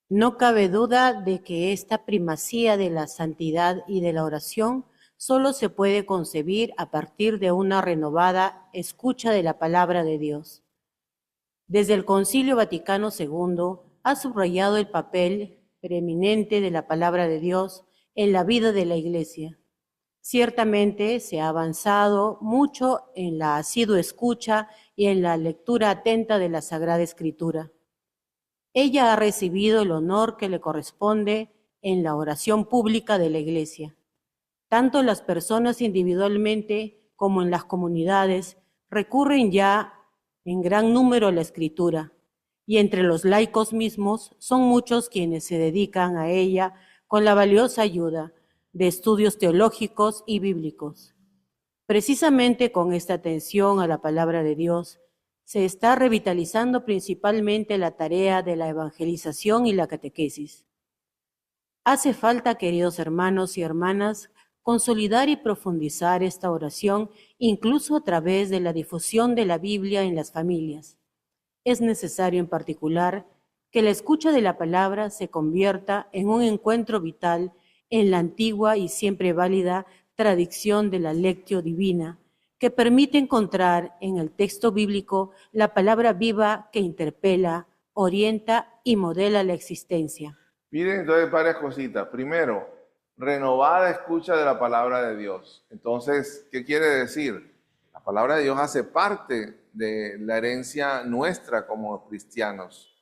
No cabe duda de que esta primacía de la santidad y de la oración solo se puede concebir a partir de una renovada escucha de la palabra de Dios. Desde el Concilio Vaticano II ha subrayado el papel preeminente de la palabra de Dios en la vida de la Iglesia. Ciertamente se ha avanzado mucho en la asidua escucha y en la lectura atenta de la Sagrada Escritura. Ella ha recibido el honor que le corresponde en la oración pública de la Iglesia. Tanto las personas individualmente como en las comunidades recurren ya en gran número a la Escritura, y entre los laicos mismos son muchos quienes se dedican a ella con la valiosa ayuda de estudios teológicos y bíblicos. Precisamente con esta atención a la palabra de Dios, se está revitalizando principalmente la tarea de la evangelización y la catequesis. Hace falta, queridos hermanos y hermanas, consolidar y profundizar esta oración incluso a través de la difusión de la Biblia en las familias. Es necesario en particular que la escucha de la palabra se convierta en un encuentro vital en la antigua y siempre válida tradición de la lectio divina, que permite encontrar en el texto bíblico la palabra viva que interpela, orienta y modela la existencia. Miren entonces varias cositas. Primero, renovada escucha de la palabra de Dios. Entonces, ¿qué quiere decir? La palabra de Dios hace parte de la herencia nuestra como cristianos.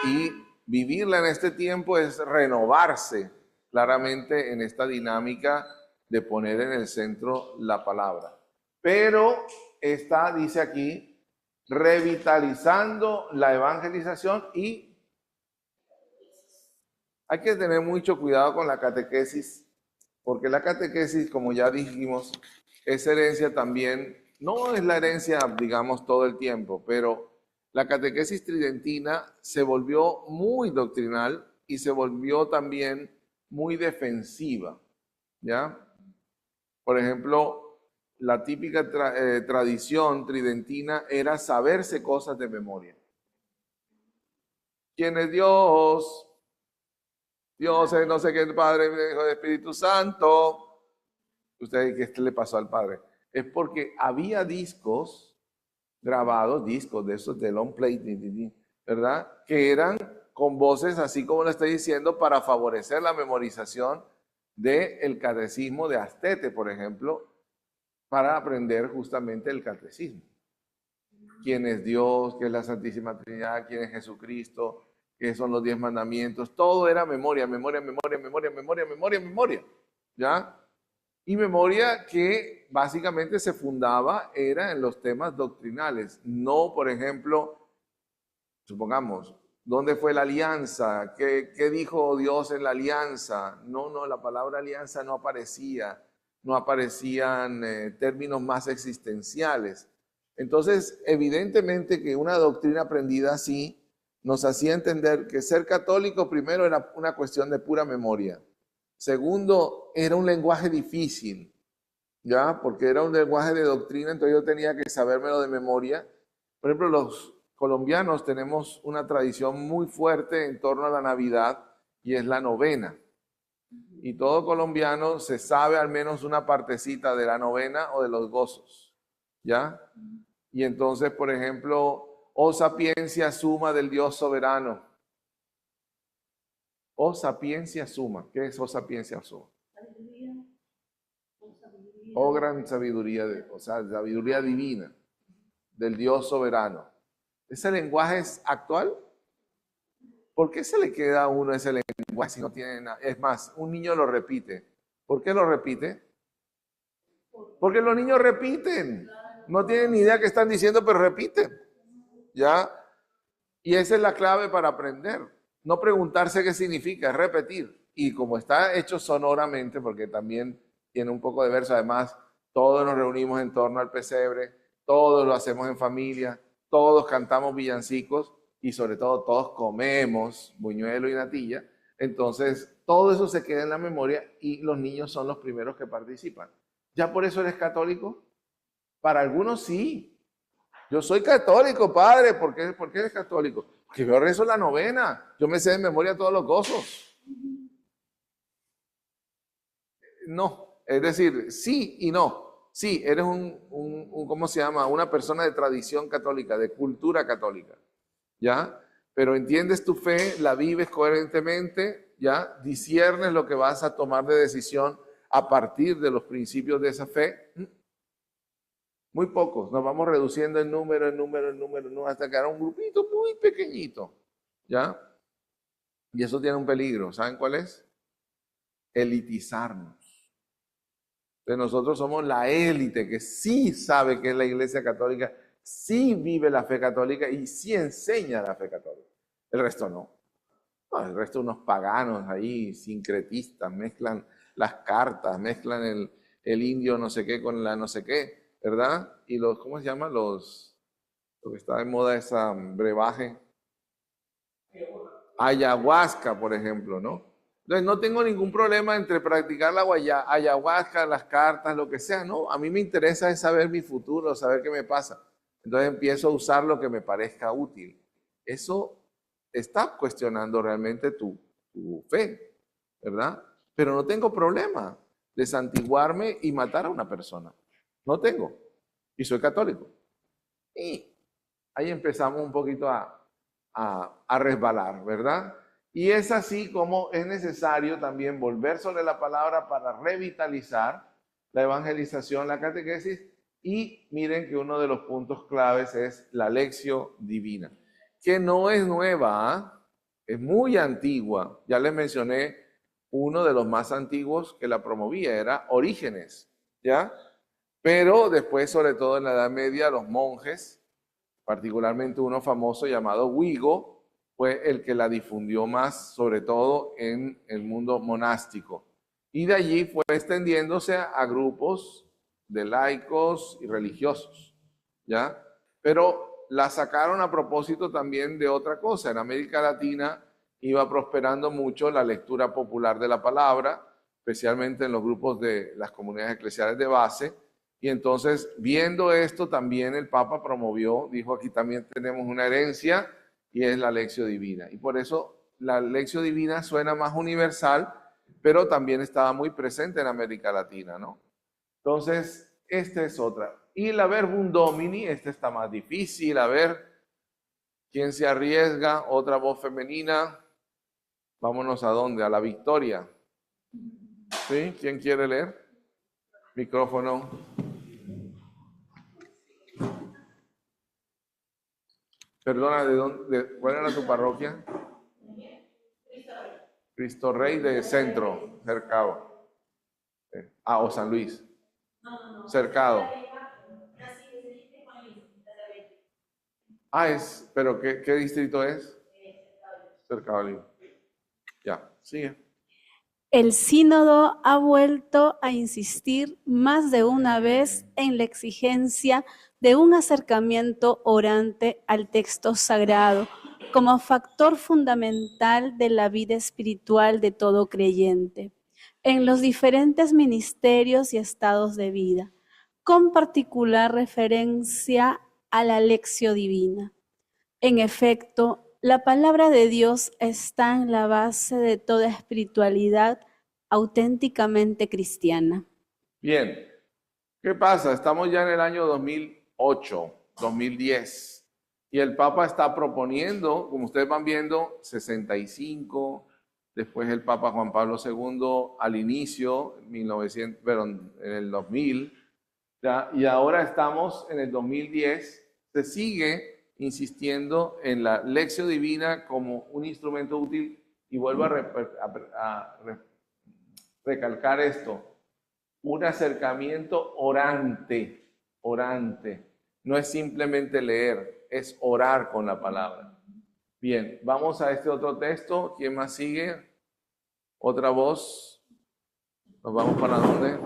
Y vivirla en este tiempo es renovarse claramente en esta dinámica de poner en el centro la palabra. Pero está, dice aquí, revitalizando la evangelización y hay que tener mucho cuidado con la catequesis, porque la catequesis, como ya dijimos, es herencia también, no es la herencia, digamos, todo el tiempo, pero la catequesis tridentina se volvió muy doctrinal y se volvió también muy defensiva, ¿ya? Por ejemplo, la típica tradición tridentina era saberse cosas de memoria. ¿Quién es Dios? Dios es no sé qué, el Padre, Hijo y Espíritu Santo. ¿Usted qué le pasó al Padre? Es porque había discos grabados, discos de esos de long play, ¿verdad? Que eran con voces así como lo estoy diciendo para favorecer la memorización del catecismo de Astete, por ejemplo, para aprender justamente el catecismo. ¿Quién es Dios? ¿Qué es la Santísima Trinidad? ¿Quién es Jesucristo? ¿Qué son los 10 mandamientos? Todo era memoria, memoria, memoria, memoria, memoria, memoria, memoria, ¿ya? Y memoria que básicamente se fundaba era en los temas doctrinales, no, por ejemplo, supongamos, ¿dónde fue la alianza? ¿Qué dijo Dios en la alianza? No, la palabra alianza no aparecía, no aparecían términos más existenciales. Entonces, evidentemente que una doctrina aprendida así nos hacía entender que ser católico primero era una cuestión de pura memoria. Segundo, era un lenguaje difícil, ¿ya? Porque era un lenguaje de doctrina, entonces yo tenía que sabérmelo de memoria. Por ejemplo, los colombianos tenemos una tradición muy fuerte en torno a la Navidad y es la novena. Y todo colombiano se sabe al menos una partecita de la novena o de los gozos, ¿ya? Y entonces, por ejemplo, oh sapiencia suma del Dios soberano. Oh sapiencia suma. ¿Qué es oh sapiencia suma? Oh gran sabiduría, o sea, sabiduría divina del Dios soberano. ¿Ese lenguaje es actual? ¿Por qué se le queda a uno ese lenguaje si no tiene nada? Es más, un niño lo repite. ¿Por qué lo repite? Porque los niños repiten. No tienen ni idea qué están diciendo, pero repiten. ¿Ya? Y esa es la clave para aprender. No preguntarse qué significa, es repetir. Y como está hecho sonoramente, porque también tiene un poco de verso, además, todos nos reunimos en torno al pesebre, todos lo hacemos en familia, todos cantamos villancicos y sobre todo todos comemos buñuelo y natilla. Entonces, todo eso se queda en la memoria y los niños son los primeros que participan. ¿Ya por eso eres católico? Para algunos sí. Yo soy católico, padre. ¿Por qué eres católico? Porque yo rezo la novena. Yo me sé de memoria todos los gozos. No, es decir, sí y no. Sí, eres ¿cómo se llama? Una persona de tradición católica, de cultura católica, ¿ya? Pero entiendes tu fe, la vives coherentemente, ¿ya? Disciernes lo que vas a tomar de decisión a partir de los principios de esa fe. Muy pocos, nos vamos reduciendo en número, hasta quedar un grupito muy pequeñito, ¿ya? Y eso tiene un peligro, ¿saben cuál es? Elitizarnos. Entonces nosotros somos la élite que sí sabe que es la Iglesia Católica, sí vive la fe católica y sí enseña la fe católica. El resto no. No, el resto unos paganos ahí, sincretistas, mezclan las cartas, mezclan el indio no sé qué con la no sé qué. ¿Verdad? Y los, ¿cómo se llama? Lo que está de moda esa brebaje. Ayahuasca, por ejemplo, ¿no? Entonces no tengo ningún problema entre practicar la ayahuasca, las cartas, lo que sea, ¿no? A mí me interesa es saber mi futuro, saber qué me pasa. Entonces empiezo a usar lo que me parezca útil. Eso está cuestionando realmente tu fe, ¿verdad? Pero no tengo problema de santiguarme y matar a una persona. No tengo. Y soy católico. Y ahí empezamos un poquito a resbalar, ¿verdad? Y es así como es necesario también volver sobre la palabra para revitalizar la evangelización, la catequesis. Y miren que uno de los puntos claves es la lección divina, que no es nueva, ¿ah? Es muy antigua. Ya les mencioné uno de los más antiguos que la promovía, era Orígenes, ¿ya? Pero después, sobre todo en la Edad Media, los monjes, particularmente uno famoso llamado Huigo, fue el que la difundió más, sobre todo en el mundo monástico. Y de allí fue extendiéndose a grupos de laicos y religiosos, ¿ya? Pero la sacaron a propósito también de otra cosa. En América Latina iba prosperando mucho la lectura popular de la palabra, especialmente en los grupos de las comunidades eclesiales de base. Y entonces, viendo esto, también el Papa promovió, dijo, aquí también tenemos una herencia, y es la lección divina. Y por eso la lección divina suena más universal, pero también estaba muy presente en América Latina, ¿no? Entonces, esta es otra. Y la verbum domini, esta está más difícil. A ver, ¿quién se arriesga? Otra voz femenina. Vámonos a dónde, a la victoria. ¿Sí? ¿Quién quiere leer? Micrófono. Perdona, ¿cuál era tu parroquia? Cristo Rey de Centro, Cercado. O San Luis. Cercado. Pero ¿qué distrito es? Cercado Lima. Ya, sigue. El sínodo ha vuelto a insistir más de una vez en la exigencia de un acercamiento orante al texto sagrado como factor fundamental de la vida espiritual de todo creyente, en los diferentes ministerios y estados de vida, con particular referencia a la lección divina. En efecto, la palabra de Dios está en la base de toda espiritualidad auténticamente cristiana. Bien, ¿qué pasa? Estamos ya en el año 2008, 2010, y el Papa está proponiendo, como ustedes van viendo, 65, después el Papa Juan Pablo II al inicio, en el 2000, ¿ya? Y ahora estamos en el 2010, se sigue insistiendo en la lección divina como un instrumento útil, y vuelvo a recalcar esto, un acercamiento orante, no es simplemente leer, es orar con la palabra. Bien, vamos a este otro texto, ¿quién más sigue? Otra voz, ¿nos vamos para dónde?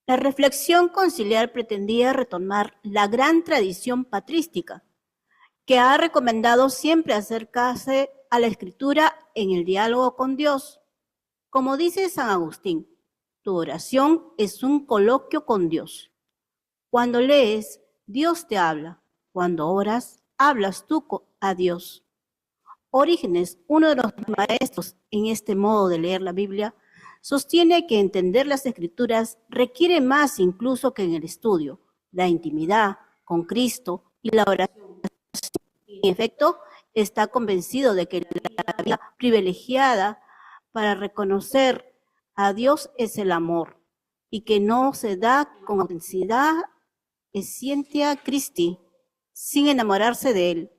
La reflexión conciliar pretendía retomar la gran tradición patrística, que ha recomendado siempre acercarse a la Escritura en el diálogo con Dios. Como dice San Agustín, tu oración es un coloquio con Dios. Cuando lees, Dios te habla. Cuando oras, hablas tú a Dios. Orígenes, uno de los maestros en este modo de leer la Biblia, sostiene que entender las Escrituras requiere más incluso que en el estudio, la intimidad con Cristo y la oración. En efecto, está convencido de que la vía privilegiada para reconocer a Dios es el amor, y que no se da con autenticidad escientia Christi, sin enamorarse de él.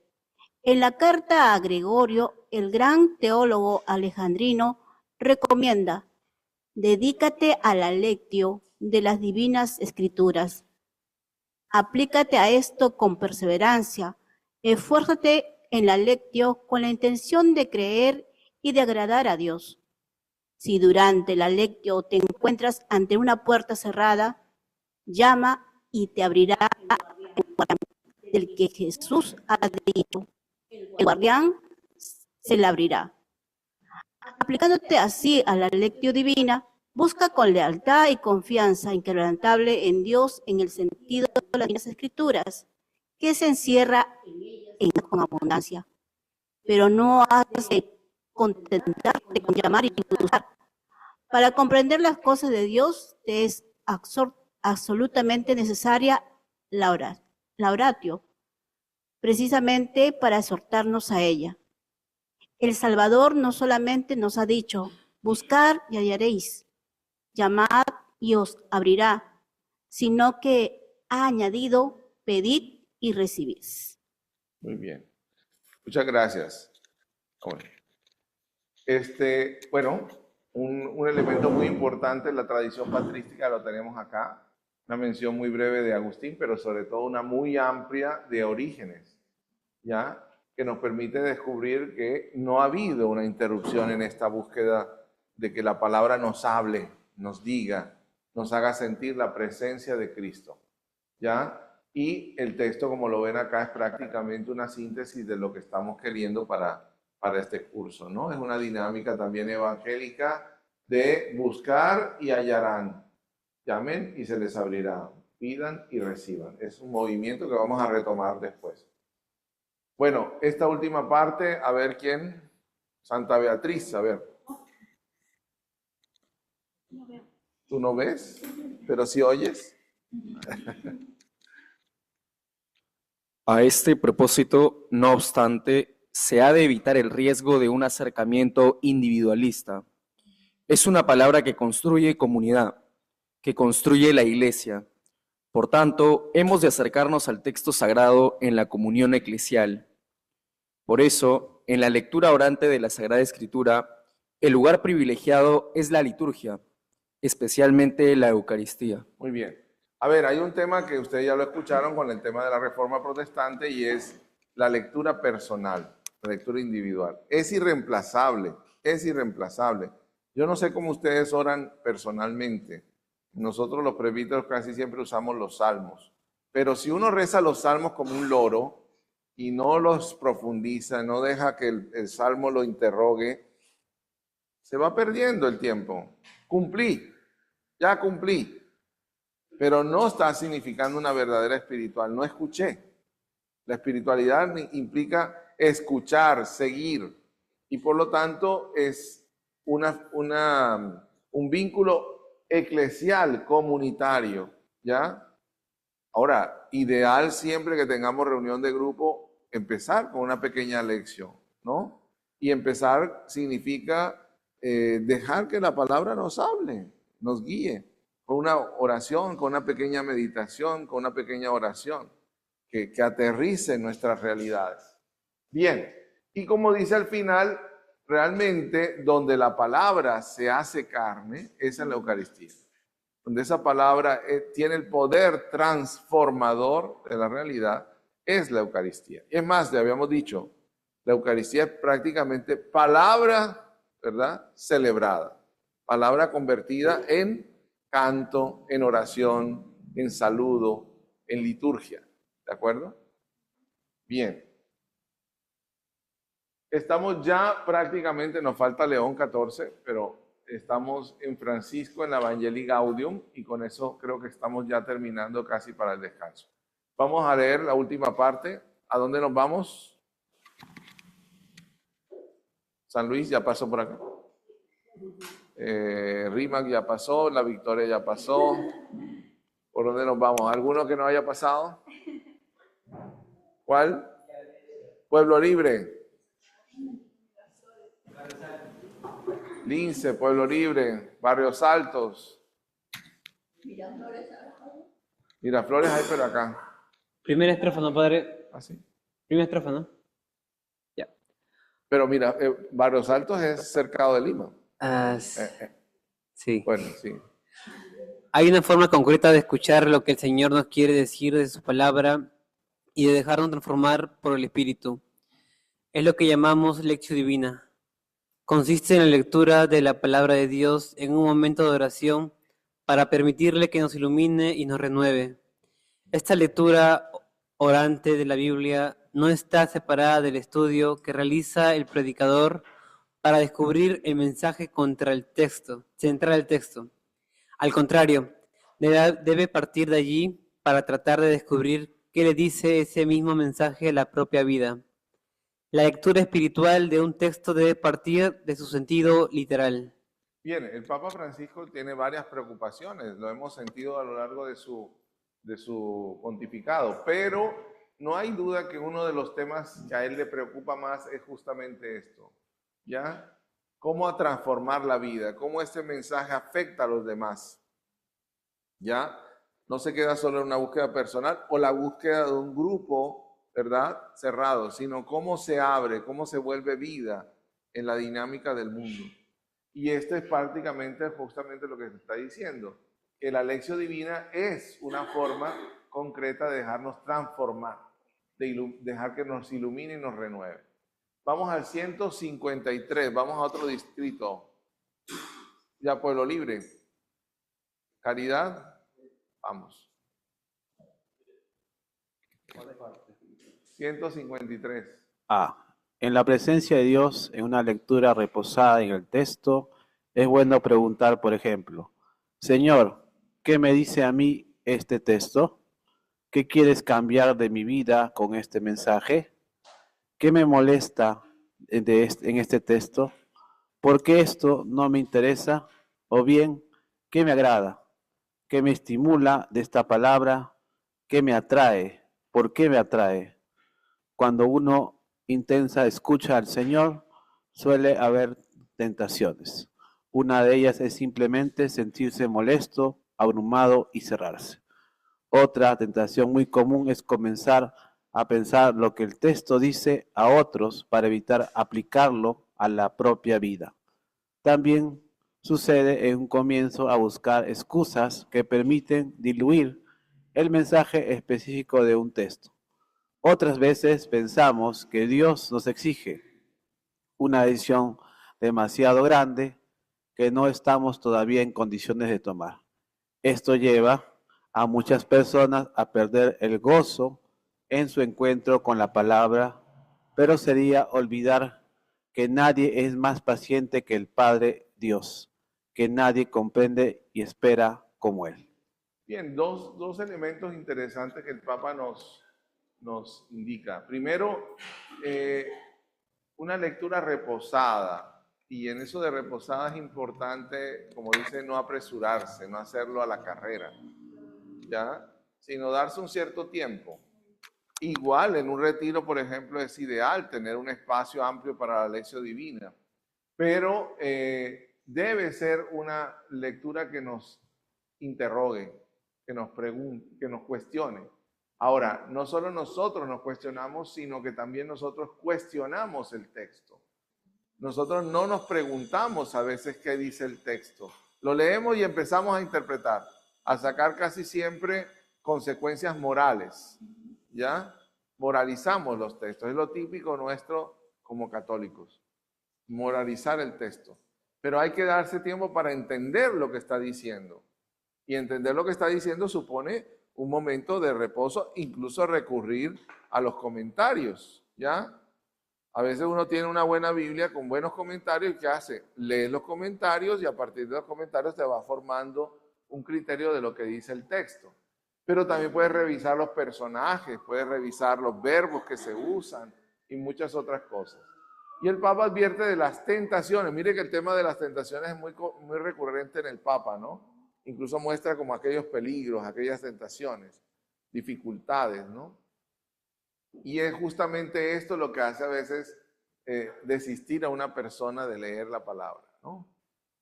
En la carta a Gregorio, el gran teólogo alejandrino recomienda: dedícate a la lectio de las divinas escrituras. Aplícate a esto con perseverancia. Esfuérzate en la lectio con la intención de creer y de agradar a Dios. Si durante la lectio te encuentras ante una puerta cerrada, llama y te abrirá el guardián del que Jesús ha dicho. El guardián se la abrirá. Aplicándote así a la lectio divina, busca con lealtad y confianza inquebrantable en Dios en el sentido de las Escrituras, que se encierra en con abundancia, pero no has de contentarte con llamar y usar. Para comprender las cosas de Dios te es absolutamente necesaria la oratio, precisamente para exhortarnos a ella. El Salvador no solamente nos ha dicho, buscar y hallaréis, llamad y os abrirá, sino que ha añadido, pedid y recibís. Muy bien. Muchas gracias. Bueno, un elemento muy importante en la tradición patrística lo tenemos acá. Una mención muy breve de Agustín, pero sobre todo una muy amplia de Orígenes, ¿ya? Que nos permite descubrir que no ha habido una interrupción en esta búsqueda de que la palabra nos hable, nos diga, nos haga sentir la presencia de Cristo, ¿ya? Y el texto, como lo ven acá, es prácticamente una síntesis de lo que estamos queriendo para este curso, ¿no? Es una dinámica también evangélica de buscar y hallarán, llamen y se les abrirá, pidan y reciban. Es un movimiento que vamos a retomar después. Bueno, esta última parte, a ver quién. Santa Beatriz, a ver. ¿Tú no ves? Pero sí oyes. A este propósito, no obstante, se ha de evitar el riesgo de un acercamiento individualista. Es una palabra que construye comunidad, que construye la iglesia. Por tanto, hemos de acercarnos al texto sagrado en la comunión eclesial. Por eso, en la lectura orante de la Sagrada Escritura, el lugar privilegiado es la liturgia, especialmente la Eucaristía. Muy bien. A ver, hay un tema que ustedes ya lo escucharon con el tema de la Reforma Protestante y es la lectura personal, la lectura individual. Es irreemplazable, es irreemplazable. Yo no sé cómo ustedes oran personalmente. Nosotros los presbíteros casi siempre usamos los salmos. Pero si uno reza los salmos como un loro y no los profundiza, no deja que el salmo lo interrogue, se va perdiendo el tiempo. Cumplí, ya cumplí. Pero no está significando una verdadera espiritual. No escuché. La espiritualidad implica escuchar, seguir. Y por lo tanto es un vínculo eclesial, comunitario. ¿Ya? Ahora, ideal siempre que tengamos reunión de grupo, empezar con una pequeña lección, ¿no? Y empezar significa dejar que la palabra nos hable, nos guíe. Con una oración, con una pequeña meditación, con una pequeña oración, que aterrice en nuestras realidades. Bien, y como dice al final, realmente donde la palabra se hace carne es en la Eucaristía. Donde esa palabra tiene el poder transformador de la realidad, es la Eucaristía. Es más, le habíamos dicho, la Eucaristía es prácticamente palabra, ¿verdad?, celebrada. Palabra convertida en canto, en oración, en saludo, en liturgia. ¿De acuerdo? Bien. Estamos ya prácticamente, nos falta León 14, pero estamos en Francisco en la Evangelii Gaudium y con eso creo que estamos ya terminando casi para el descanso. Vamos a leer la última parte. ¿A dónde nos vamos? San Luis ya pasó por acá. Rímac ya pasó, La Victoria ya pasó. ¿Por dónde nos vamos? ¿Alguno que no haya pasado? ¿Cuál? Pueblo Libre. Lince, Pueblo Libre, Barrios Altos. Miraflores hay, pero acá. Primera estrofa, ¿no, padre? ¿Ah, sí? Primera estrofa, ¿no? Ya. Pero mira, Barrios Altos es cercado de Lima. Sí. Bueno, sí. Hay una forma concreta de escuchar lo que el Señor nos quiere decir de su palabra y de dejarnos transformar por el Espíritu. Es lo que llamamos lectio divina. Consiste en la lectura de la palabra de Dios en un momento de oración para permitirle que nos ilumine y nos renueve. Esta lectura orante de la Biblia no está separada del estudio que realiza el predicador para descubrir el mensaje central del texto. Al contrario, debe partir de allí para tratar de descubrir qué le dice ese mismo mensaje a la propia vida. La lectura espiritual de un texto debe partir de su sentido literal. Bien, el Papa Francisco tiene varias preocupaciones, lo hemos sentido a lo largo de su pontificado, pero no hay duda que uno de los temas que a él le preocupa más es justamente esto, ¿ya? Cómo transformar la vida, cómo este mensaje afecta a los demás, ¿ya? No se queda solo en una búsqueda personal o la búsqueda de un grupo, ¿verdad? Cerrado, sino cómo se abre, cómo se vuelve vida en la dinámica del mundo. Y esto es prácticamente justamente lo que se está diciendo, que la lección divina es una forma concreta de dejarnos transformar, de dejar que nos ilumine y nos renueve. Vamos al 153, vamos a otro distrito. Ya, Pueblo Libre. Caridad, vamos. 153. En la presencia de Dios, en una lectura reposada en el texto, es bueno preguntar, por ejemplo, Señor, ¿qué me dice a mí este texto? ¿Qué quieres cambiar de mi vida con este mensaje? ¿Qué me molesta en este texto? ¿Por qué esto no me interesa? O bien, ¿qué me agrada? ¿Qué me estimula de esta palabra? ¿Qué me atrae? ¿Por qué me atrae? Cuando uno intensa escucha al Señor, suele haber tentaciones. Una de ellas es simplemente sentirse molesto, abrumado y cerrarse. Otra tentación muy común es comenzar a pensar lo que el texto dice a otros para evitar aplicarlo a la propia vida. También sucede en un comienzo a buscar excusas que permiten diluir el mensaje específico de un texto. Otras veces pensamos que Dios nos exige una decisión demasiado grande que no estamos todavía en condiciones de tomar. Esto lleva a muchas personas a perder el gozo en su encuentro con la palabra, pero sería olvidar que nadie es más paciente que el Padre Dios, que nadie comprende y espera como Él. Bien, dos elementos interesantes que el Papa nos indica. Primero, una lectura reposada. Y en eso de reposada es importante, como dice, no apresurarse, no hacerlo a la carrera, ¿ya? Sino darse un cierto tiempo. Igual, en un retiro, por ejemplo, es ideal tener un espacio amplio para la lección divina, pero debe ser una lectura que nos interrogue, que nos pregunte, que nos cuestione. Ahora, no solo nosotros nos cuestionamos, sino que también nosotros cuestionamos el texto. Nosotros no nos preguntamos a veces qué dice el texto. Lo leemos y empezamos a interpretar, a sacar casi siempre consecuencias morales, ¿ya? Moralizamos los textos. Es lo típico nuestro como católicos, moralizar el texto. Pero hay que darse tiempo para entender lo que está diciendo. Y entender lo que está diciendo supone un momento de reposo, incluso recurrir a los comentarios, ¿ya? A veces uno tiene una buena Biblia con buenos comentarios, ¿qué hace? Lee los comentarios y a partir de los comentarios te va formando un criterio de lo que dice el texto. Pero también puedes revisar los personajes, puedes revisar los verbos que se usan y muchas otras cosas. Y el Papa advierte de las tentaciones. Mire que el tema de las tentaciones es muy recurrente en el Papa, ¿no? Incluso muestra como aquellos peligros, aquellas tentaciones, dificultades, ¿no? Y es justamente esto lo que hace a veces desistir a una persona de leer la palabra, ¿no?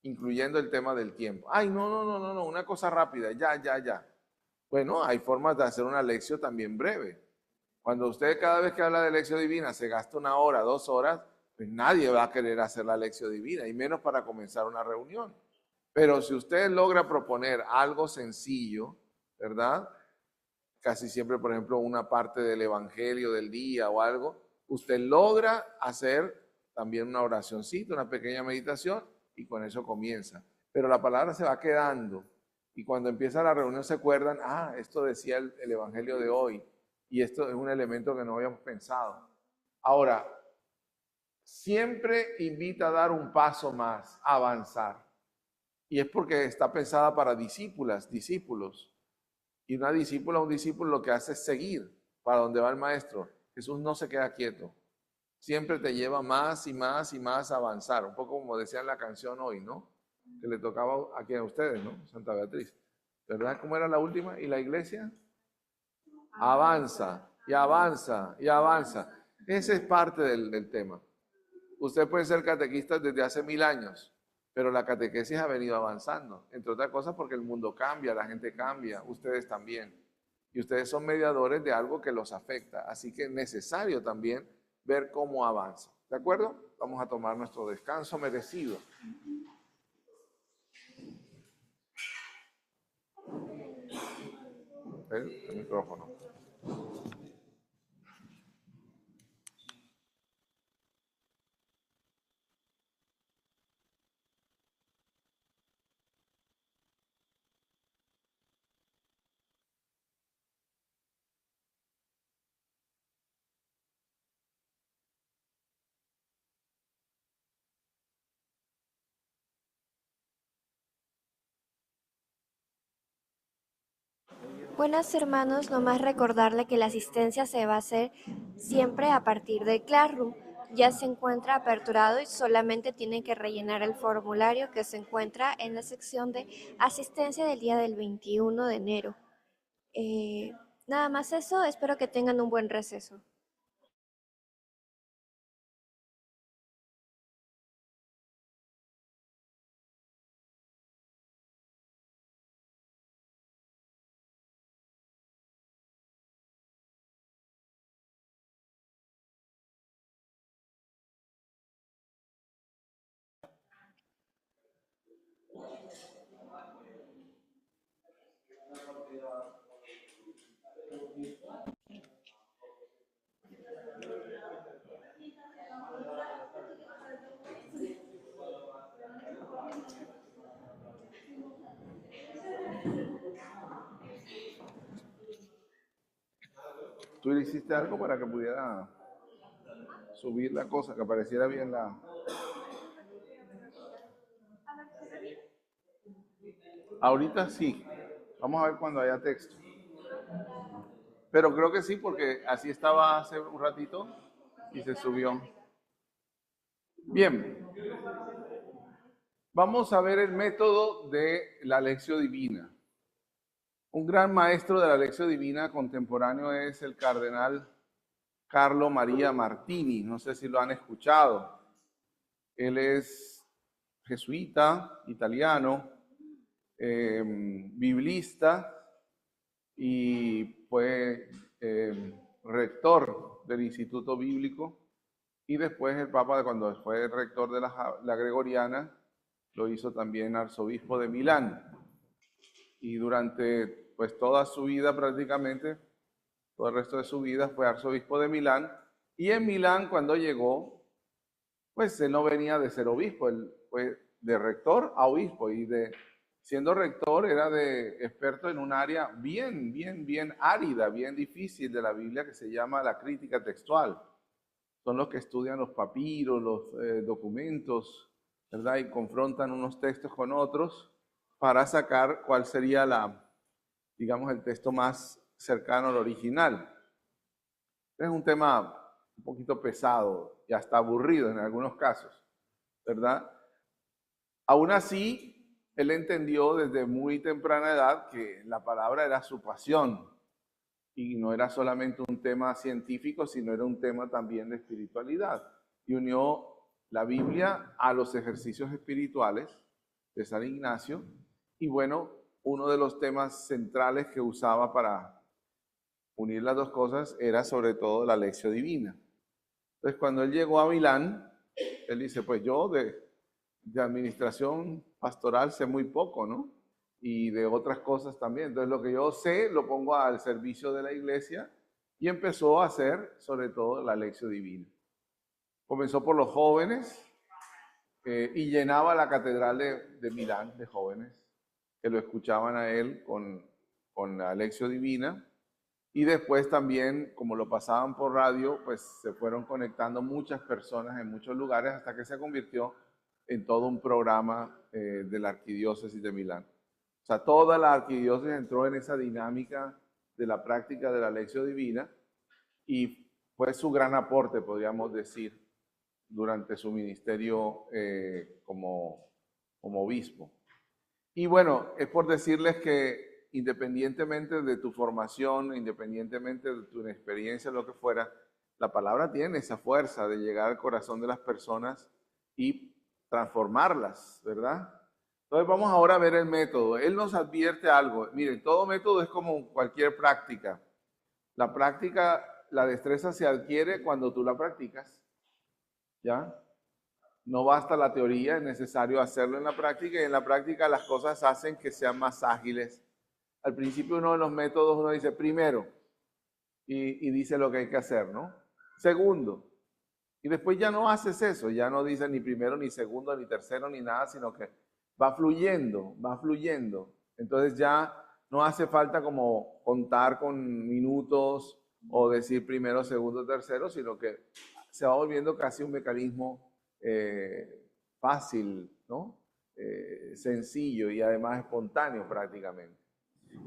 Incluyendo el tema del tiempo. Ay, no, una cosa rápida, ya. Bueno, hay formas de hacer una lección también breve. Cuando usted cada vez que habla de lección divina se gasta 1 hora, 2 horas, pues nadie va a querer hacer la lección divina, y menos para comenzar una reunión. Pero si usted logra proponer algo sencillo, ¿verdad? Casi siempre, por ejemplo, una parte del evangelio del día o algo, usted logra hacer también una oracioncita, una pequeña meditación, y con eso comienza. Pero la palabra se va quedando, y cuando empieza la reunión se acuerdan, esto decía el evangelio de hoy, y esto es un elemento que no habíamos pensado. Ahora, siempre invita a dar un paso más, a avanzar. Y es porque está pensada para discípulos. Y una discípula, un discípulo lo que hace es seguir. para donde va el maestro. Jesús no se queda quieto. Siempre te lleva más y más y más a avanzar. Un poco como decía en la canción hoy, ¿no? Que le tocaba a ustedes, ¿no? Santa Beatriz. ¿Verdad? ¿Cómo era la última? ¿Y la iglesia? Avanza, y avanza, y avanza. Ese es parte del tema. Usted puede ser catequista desde hace 1000 años, pero la catequesis ha venido avanzando. Entre otras cosas porque el mundo cambia, la gente cambia, ustedes también. Y ustedes son mediadores de algo que los afecta. Así que es necesario también ver cómo avanza. ¿De acuerdo? Vamos a tomar nuestro descanso merecido. El micrófono. Buenas hermanos, nomás recordarle que la asistencia se va a hacer siempre a partir del Classroom. Ya se encuentra aperturado y solamente tienen que rellenar el formulario que se encuentra en la sección de asistencia del día del 21 de enero. Nada más eso, espero que tengan un buen receso. ¿Tú le hiciste algo para que pudiera subir la cosa, que apareciera bien la... Ahorita sí. Vamos a ver cuando haya texto. Pero creo que sí, porque así estaba hace un ratito y se subió. Bien. Vamos a ver el método de la Lectio Divina. Un gran maestro de la Lectio Divina contemporáneo es el cardenal Carlo Maria Martini. No sé si lo han escuchado. Él es jesuita, italiano, biblista y fue rector del Instituto Bíblico. Y después el Papa, cuando fue rector de la Gregoriana, lo hizo también arzobispo de Milán. Y durante pues toda su vida prácticamente, todo el resto de su vida fue arzobispo de Milán. Y en Milán cuando llegó, pues él no venía de ser obispo, él fue de rector a obispo. Y siendo rector era de experto en un área bien árida, bien difícil de la Biblia que se llama la crítica textual. Son los que estudian los papiros, los documentos, ¿verdad? Y confrontan unos textos con otros para sacar cuál sería digamos, el texto más cercano al original. Es un tema un poquito pesado y hasta aburrido en algunos casos, ¿verdad? Aún así, él entendió desde muy temprana edad que la palabra era su pasión y no era solamente un tema científico, sino era un tema también de espiritualidad. Y unió la Biblia a los ejercicios espirituales de San Ignacio. Y bueno, uno de los temas centrales que usaba para unir las dos cosas era sobre todo la Lectio Divina. Entonces, cuando él llegó a Milán, él dice, pues yo de administración pastoral sé muy poco, ¿no? Y de otras cosas también. Entonces, lo que yo sé lo pongo al servicio de la iglesia y empezó a hacer sobre todo la Lectio Divina. Comenzó por los jóvenes y llenaba la catedral de Milán de jóvenes que lo escuchaban a él con la Lectio Divina. Y después también, como lo pasaban por radio, pues se fueron conectando muchas personas en muchos lugares hasta que se convirtió en todo un programa de la Arquidiócesis de Milán. O sea, toda la arquidiócesis entró en esa dinámica de la práctica de la Lectio Divina y fue su gran aporte, podríamos decir, durante su ministerio como obispo. Y bueno, es por decirles que independientemente de tu formación, independientemente de tu experiencia, lo que fuera, la palabra tiene esa fuerza de llegar al corazón de las personas y transformarlas, ¿verdad? Entonces vamos ahora a ver el método. Él nos advierte algo. Miren, todo método es como cualquier práctica. La práctica, la destreza se adquiere cuando tú la practicas, ¿ya? No basta la teoría, es necesario hacerlo en la práctica, y en la práctica las cosas hacen que sean más ágiles. Al principio uno de los métodos, uno dice primero, y dice lo que hay que hacer, ¿no? Segundo, y después ya no haces eso, ya no dices ni primero, ni segundo, ni tercero, ni nada, sino que va fluyendo, va fluyendo. Entonces ya no hace falta como contar con minutos o decir primero, segundo, tercero, sino que se va volviendo casi un mecanismo fácil, ¿no? Sencillo y además espontáneo prácticamente.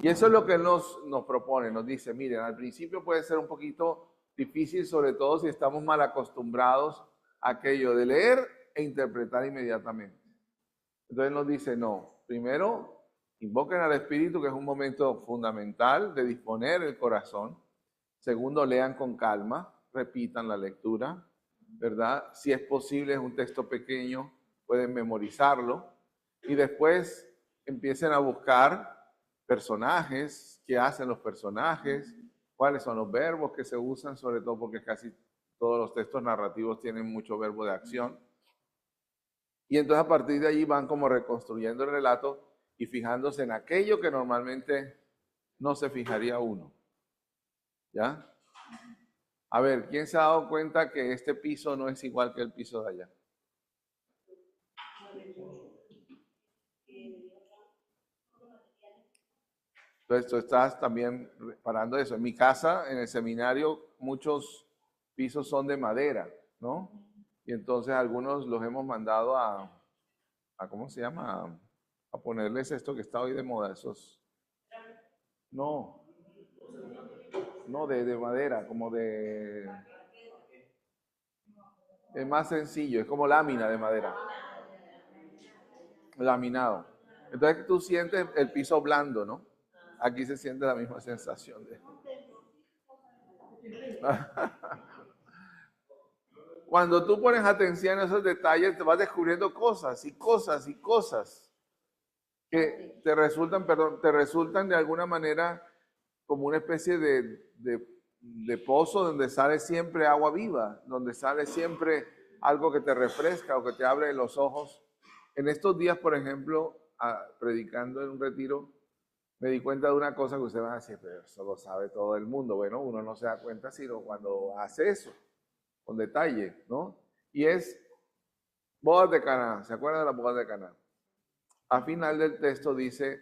Y eso es lo que él nos propone, nos dice, miren, al principio puede ser un poquito difícil, sobre todo si estamos mal acostumbrados a aquello de leer e interpretar inmediatamente. Entonces nos dice, no, primero invoquen al Espíritu, que es un momento fundamental de disponer el corazón. Segundo, lean con calma, repitan la lectura, ¿verdad? Si es posible, es un texto pequeño, pueden memorizarlo. Y después empiecen a buscar personajes, qué hacen los personajes, cuáles son los verbos que se usan, sobre todo porque casi todos los textos narrativos tienen mucho verbo de acción. Y entonces a partir de allí van como reconstruyendo el relato y fijándose en aquello que normalmente no se fijaría uno. ¿Ya? A ver, ¿quién se ha dado cuenta que este piso no es igual que el piso de allá? Entonces tú estás también reparando eso. En mi casa, en el seminario, muchos pisos son de madera, ¿no? Y entonces algunos los hemos mandado a ¿cómo se llama? A ponerles esto que está hoy de moda, esos... No, de madera, como de... Es más sencillo, es como lámina de madera. Laminado. Entonces tú sientes el piso blando, ¿no? Aquí se siente la misma sensación de... Cuando tú pones atención a esos detalles, te vas descubriendo cosas y cosas y cosas que te resultan de alguna manera como una especie de pozo donde sale siempre agua viva, donde sale siempre algo que te refresca o que te abre los ojos. En estos días, por ejemplo, predicando en un retiro, me di cuenta de una cosa que usted va a decir, pero eso lo sabe todo el mundo. Bueno, uno no se da cuenta sino cuando hace eso, con detalle, ¿no? Y es bodas de Caná. ¿Se acuerdan de las bodas de Caná? Al final del texto dice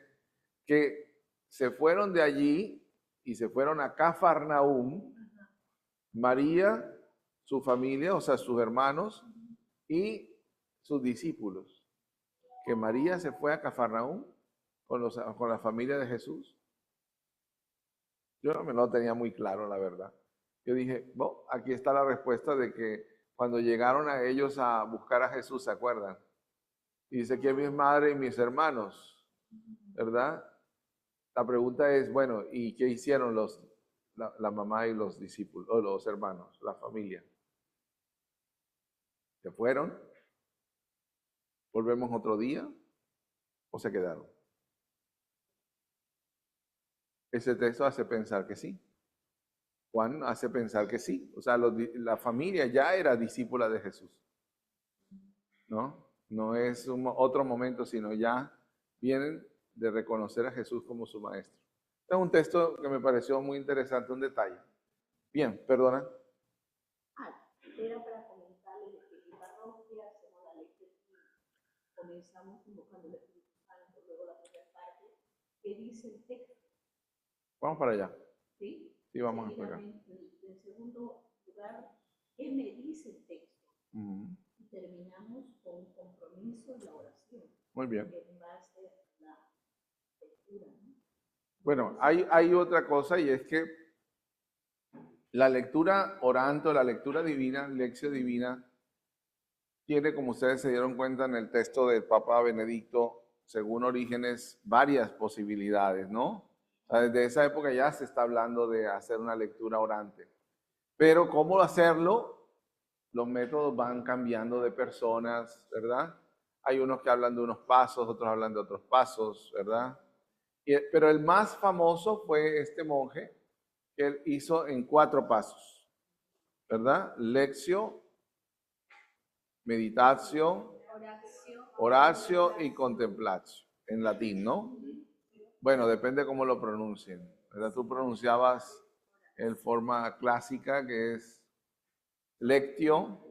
que se fueron de allí y se fueron a Cafarnaúm, María, su familia, o sea, sus hermanos y sus discípulos. Que María se fue a Cafarnaúm con la familia de Jesús. Yo no me lo tenía muy claro, la verdad. Yo dije, bueno, aquí está la respuesta de que cuando llegaron a ellos a buscar a Jesús, ¿se acuerdan? Y dice que mi madre y mis hermanos, ¿verdad? La pregunta es, bueno, ¿y qué hicieron la mamá y los discípulos, o los hermanos, la familia? ¿Se fueron? ¿Volvemos otro día? ¿O se quedaron? Ese texto hace pensar que sí. Juan hace pensar que sí. O sea, la familia ya era discípula de Jesús. ¿No? No es otro momento, sino ya vienen de reconocer a Jesús como su maestro. Es un texto que me pareció muy interesante, un detalle. Bien, perdona. Era para comentarles que en parroquia hacemos la lectura y comenzamos invocando el Espíritu Santo, luego la primera parte, que dice el texto. Vamos para allá. ¿Sí? Sí, vamos a pegar. En segundo lugar, ¿qué me dice el texto? Y terminamos con un compromiso y la oración. Muy bien. Que va a ser la lectura, ¿no? Bueno, hay otra cosa, y es que La lectura orante o la lectura divina, lección divina, tiene, como ustedes se dieron cuenta en el texto del Papa Benedicto, según Orígenes, varias posibilidades, ¿no? O sea, desde esa época ya se está hablando de hacer una lectura orante. Pero ¿cómo hacerlo? Los métodos van cambiando de personas, ¿verdad? Hay unos que hablan de unos pasos, otros hablan de otros pasos, ¿verdad? Pero el más famoso fue este monje que él hizo en 4 pasos, ¿verdad? Lectio, meditatio, oratio y contemplatio, en latín, ¿no? Bueno, depende cómo lo pronuncien, ¿verdad? Tú pronunciabas en forma clásica, que es lectio,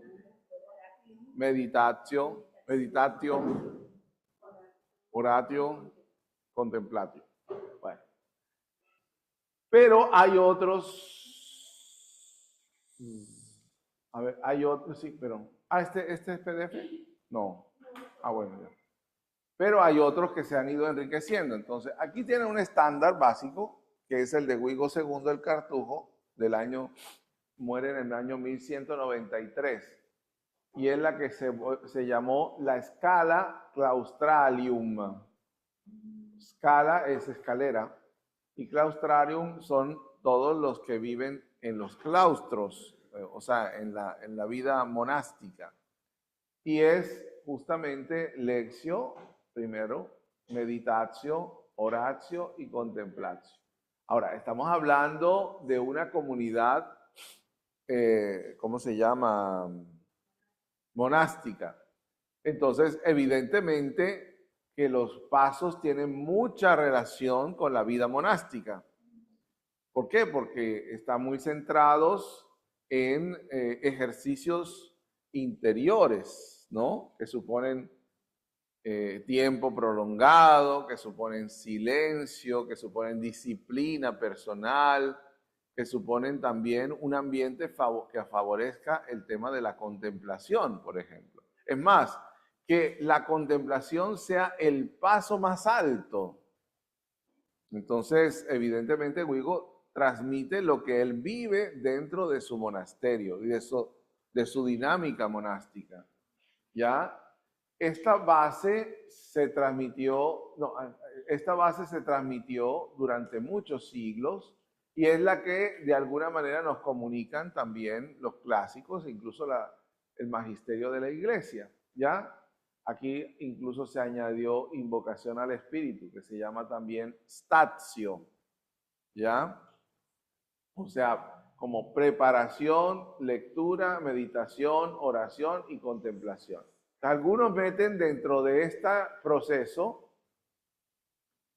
meditatio, oratio, contemplatio. Bueno. Pero hay otros, a ver, hay otros, sí, pero, ¿este es PDF? No. Bueno, ya. Pero hay otros que se han ido enriqueciendo. Entonces, aquí tienen un estándar básico, que es el de Guigo II el Cartujo, muere en el año 1193. Y es la que se llamó la Scala Claustralium. Scala es escalera y Claustralium son todos los que viven en los claustros, o sea, en la vida monástica. Y es justamente lectio, primero, meditatio, oratio y contemplatio. Ahora, estamos hablando de una comunidad, ¿cómo se llama? Monástica. Entonces, evidentemente que los pasos tienen mucha relación con la vida monástica. ¿Por qué? Porque están muy centrados en ejercicios interiores, ¿no? Que suponen tiempo prolongado, que suponen silencio, que suponen disciplina personal, que suponen también un ambiente que favorezca el tema de la contemplación, por ejemplo. Es más, que la contemplación sea el paso más alto. Entonces, evidentemente, Guigo transmite lo que él vive dentro de su monasterio y de su dinámica monástica. ¿Ya? Esta base se transmitió durante muchos siglos y es la que de alguna manera nos comunican también los clásicos, incluso el magisterio de la iglesia, ¿ya? Aquí incluso se añadió invocación al Espíritu, que se llama también statio, ¿ya? O sea, como preparación, lectura, meditación, oración y contemplación. Algunos meten dentro de este proceso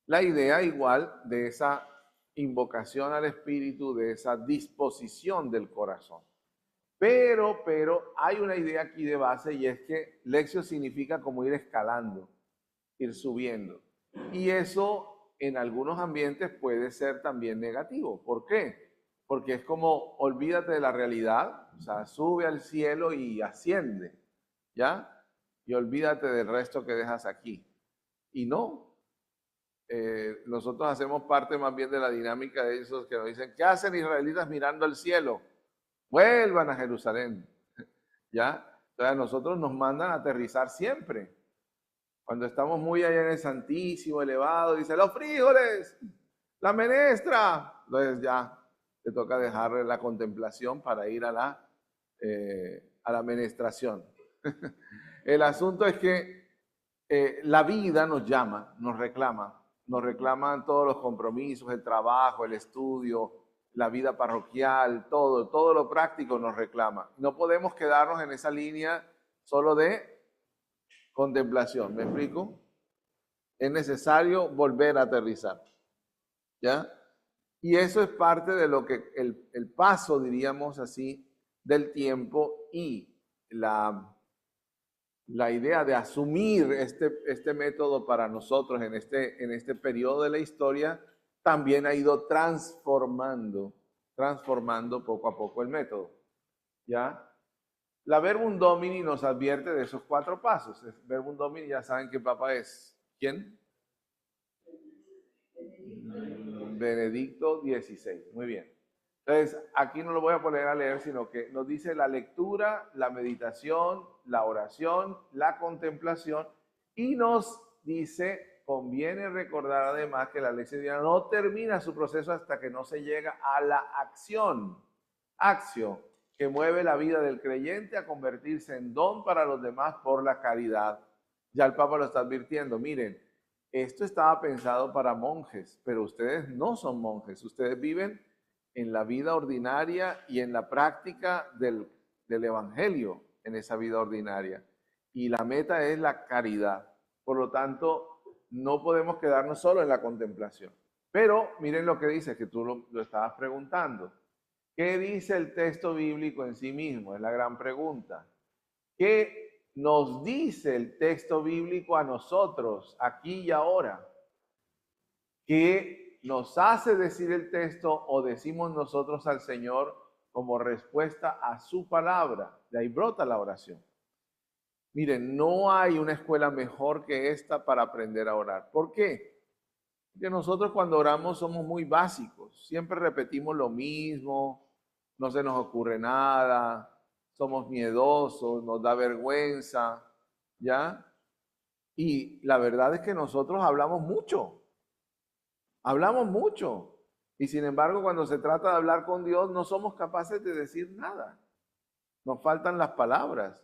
la idea igual de esa invocación al Espíritu, de esa disposición del corazón. Pero hay una idea aquí de base y es que lectio significa como ir escalando, ir subiendo. Y eso en algunos ambientes puede ser también negativo. ¿Por qué? Porque es como olvídate de la realidad, o sea, sube al cielo y asciende, ¿ya? Y olvídate del resto que dejas aquí. Y no. Nosotros hacemos parte más bien de la dinámica de esos que nos dicen, ¿qué hacen israelitas mirando al cielo? Vuelvan a Jerusalén. ¿Ya? Entonces a nosotros nos mandan a aterrizar siempre. Cuando estamos muy allá en el Santísimo, elevado, dice, los frijoles, la menestra. Entonces ya te toca dejarle la contemplación para ir a la menestración. El asunto es que la vida nos llama, nos reclaman todos los compromisos, el trabajo, el estudio, la vida parroquial, todo lo práctico nos reclama. No podemos quedarnos en esa línea solo de contemplación, ¿me explico? Es necesario volver a aterrizar, ¿ya? Y eso es parte de lo que el paso, diríamos así, del tiempo y la idea de asumir este método para nosotros en este periodo de la historia también ha ido transformando poco a poco el método, ¿ya? La Verbum Domini nos advierte de esos 4 pasos. Verbum Domini, ya saben qué papa es. ¿Quién? Benedicto XVI. Muy bien. Entonces, aquí no lo voy a poner a leer, sino que nos dice la lectura, la meditación, la oración, la contemplación, y nos dice, conviene recordar además que la lección divina no termina su proceso hasta que no se llega a la acción, acción, que mueve la vida del creyente a convertirse en don para los demás por la caridad. Ya el Papa lo está advirtiendo, miren, esto estaba pensado para monjes, pero ustedes no son monjes, ustedes viven en la vida ordinaria y en la práctica del Evangelio, en esa vida ordinaria. Y la meta es la caridad. Por lo tanto, no podemos quedarnos solo en la contemplación. Pero miren lo que dice, que tú lo estabas preguntando. ¿Qué dice el texto bíblico en sí mismo? Es la gran pregunta. ¿Qué nos dice el texto bíblico a nosotros, aquí y ahora? ¿Qué nos hace decir el texto o decimos nosotros al Señor como respuesta a su palabra? De ahí brota la oración. Miren, no hay una escuela mejor que esta para aprender a orar. ¿Por qué? Porque nosotros cuando oramos somos muy básicos. Siempre repetimos lo mismo, no se nos ocurre nada, somos miedosos, nos da vergüenza, ¿ya? Y la verdad es que nosotros hablamos mucho. Hablamos mucho. Y sin embargo, cuando se trata de hablar con Dios, no somos capaces de decir nada. Nos faltan las palabras.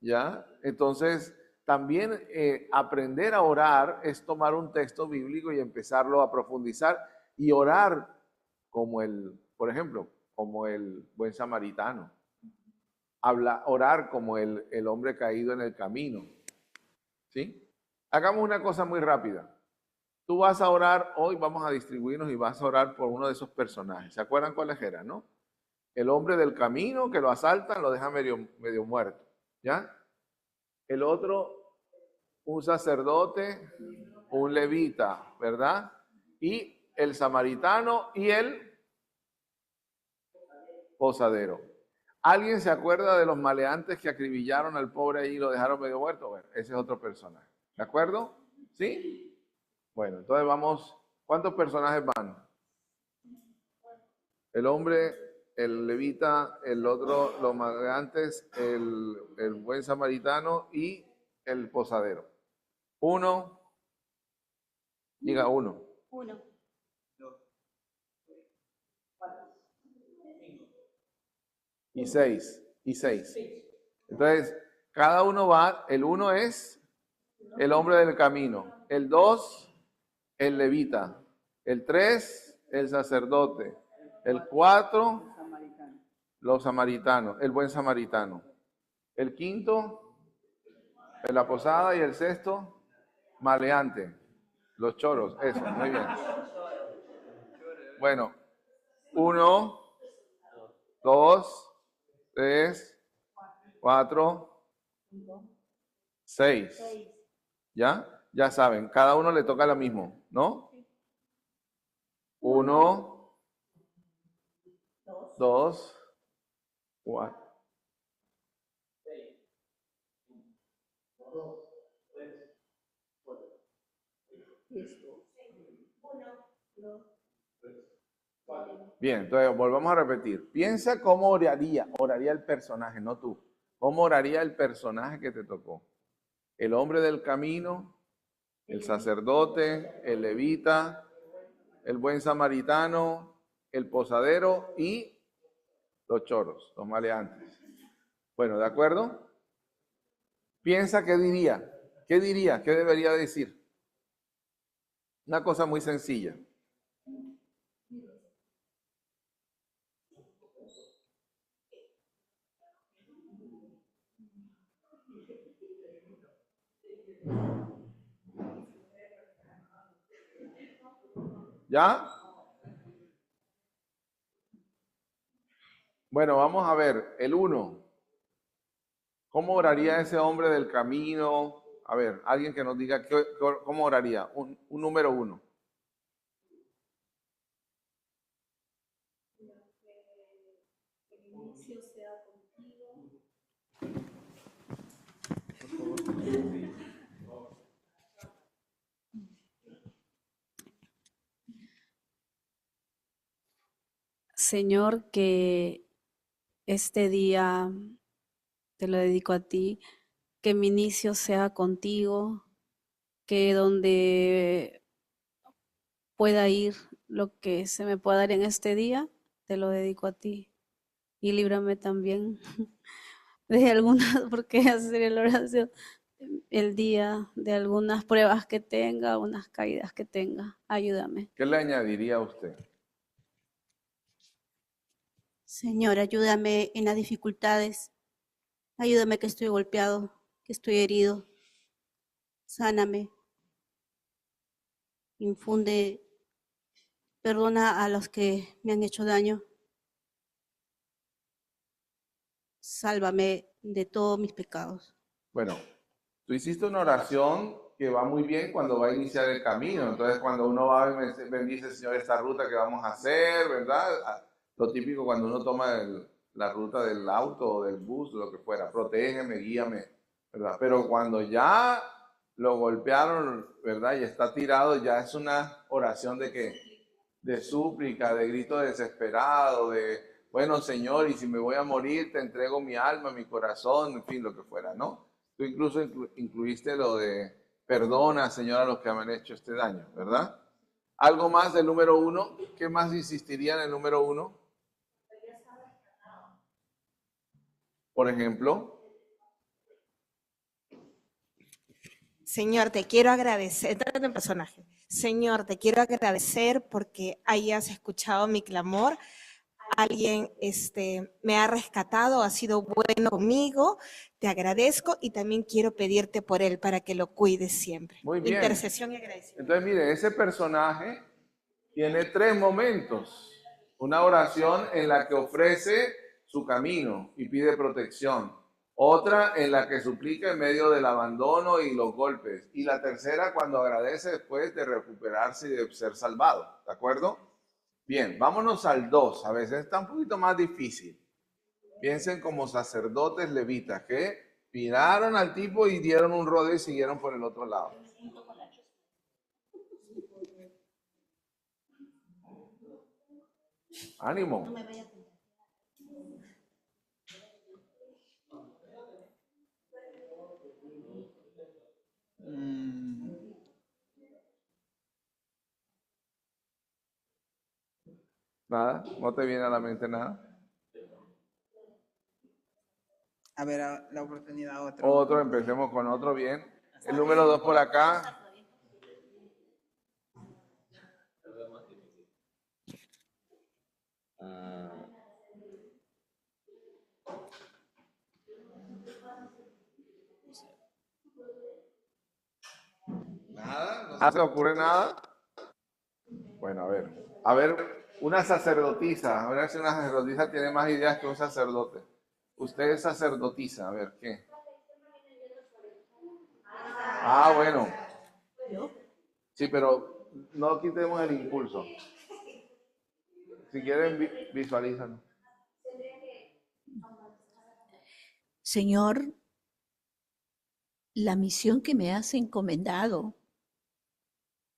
¿Ya? Entonces, también aprender a orar es tomar un texto bíblico y empezarlo a profundizar y orar como por ejemplo, como el buen samaritano. Orar como el hombre caído en el camino. ¿Sí? Hagamos una cosa muy rápida. Tú vas a orar, hoy vamos a distribuirnos y vas a orar por uno de esos personajes. ¿Se acuerdan cuáles eran, no? El hombre del camino que lo asaltan, lo deja medio muerto. ¿Ya? El otro, un sacerdote, un levita, ¿verdad? Y el samaritano y el posadero. ¿Alguien se acuerda de los maleantes que acribillaron al pobre ahí y lo dejaron medio muerto? Bueno, ese es otro personaje. ¿De acuerdo? ¿Sí? Bueno, entonces vamos. ¿Cuántos personajes van? El hombre, el levita, el otro, los maleantes, el buen samaritano y el posadero. Uno. Diga uno. Uno. Y seis. Entonces, cada uno va, el uno es el hombre del camino, el dos, el levita, el tres, el sacerdote, el cuatro, los samaritanos, el buen samaritano, el quinto, la posada y el sexto, maleante, los choros, eso, muy bien. Bueno, 1, 2, 3, 4, 6. ¿Ya? Ya saben, cada uno le toca lo mismo, ¿no? 1, 2, 4. Bien, entonces volvamos a repetir. Piensa cómo oraría el personaje, no tú. ¿Cómo oraría el personaje que te tocó? El hombre del camino, el sacerdote, el levita, el buen samaritano, el posadero y los choros, los maleantes. Bueno, ¿de acuerdo? Piensa qué diría, qué debería decir. Una cosa muy sencilla. ¿Ya? Bueno, vamos a ver, el 1. ¿Cómo oraría ese hombre del camino? A ver, alguien que nos diga cómo oraría. Un número 1. El inicio sea contigo. Señor, que este día te lo dedico a ti, que mi inicio sea contigo, que donde pueda ir, lo que se me pueda dar en este día, te lo dedico a ti. Y líbrame también de algunas, porque hacer la oración el día, de algunas pruebas que tenga, unas caídas que tenga. Ayúdame. ¿Qué le añadiría a usted? Señor, ayúdame en las dificultades. Ayúdame que estoy golpeado, que estoy herido. Sáname. Infunde, perdona a los que me han hecho daño. Sálvame de todos mis pecados. Bueno, tú hiciste una oración que va muy bien cuando va a iniciar el camino. Entonces, cuando uno va y bendice, Señor, esta ruta que vamos a hacer, ¿verdad? Lo típico cuando uno toma la ruta del auto o del bus, lo que fuera, protégeme, guíame, ¿verdad? Pero cuando ya lo golpearon, ¿verdad? Y está tirado, ya es una oración de súplica, de grito desesperado, de, bueno, Señor, y si me voy a morir, te entrego mi alma, mi corazón, en fin, lo que fuera, ¿no? Tú incluso incluiste lo de, perdona, Señor, a los que me han hecho este daño, ¿verdad? Algo más del número 1, ¿qué más insistiría en el número 1? Por ejemplo, Señor, te quiero agradecer, entrando en personaje. Señor, te quiero agradecer porque hayas escuchado mi clamor. Alguien me ha rescatado, ha sido bueno conmigo. Te agradezco y también quiero pedirte por él para que lo cuides siempre. Muy bien. Intercesión y agradecimiento. Entonces, mire, ese personaje tiene 3 momentos. Una oración en la que ofrece su camino y pide protección. Otra en la que suplica en medio del abandono y los golpes. Y la tercera cuando agradece después de recuperarse y de ser salvado. ¿De acuerdo? Bien, vámonos al 2. A veces está un poquito más difícil. Piensen como sacerdotes levitas que tiraron al tipo y dieron un rodeo y siguieron por el otro lado. Ánimo. Nada, no te viene a la mente nada. A ver, la oportunidad otro. Otro, empecemos con otro, bien. El número 2 por acá. ¿Nada? ¿No se ocurre nada? Bueno, a ver, una sacerdotisa. A ver si una sacerdotisa tiene más ideas que un sacerdote. Usted es sacerdotisa, a ver, ¿qué? Ah, bueno. Sí, pero no quitemos el impulso. Si quieren, visualízalo. Señor, la misión que me has encomendado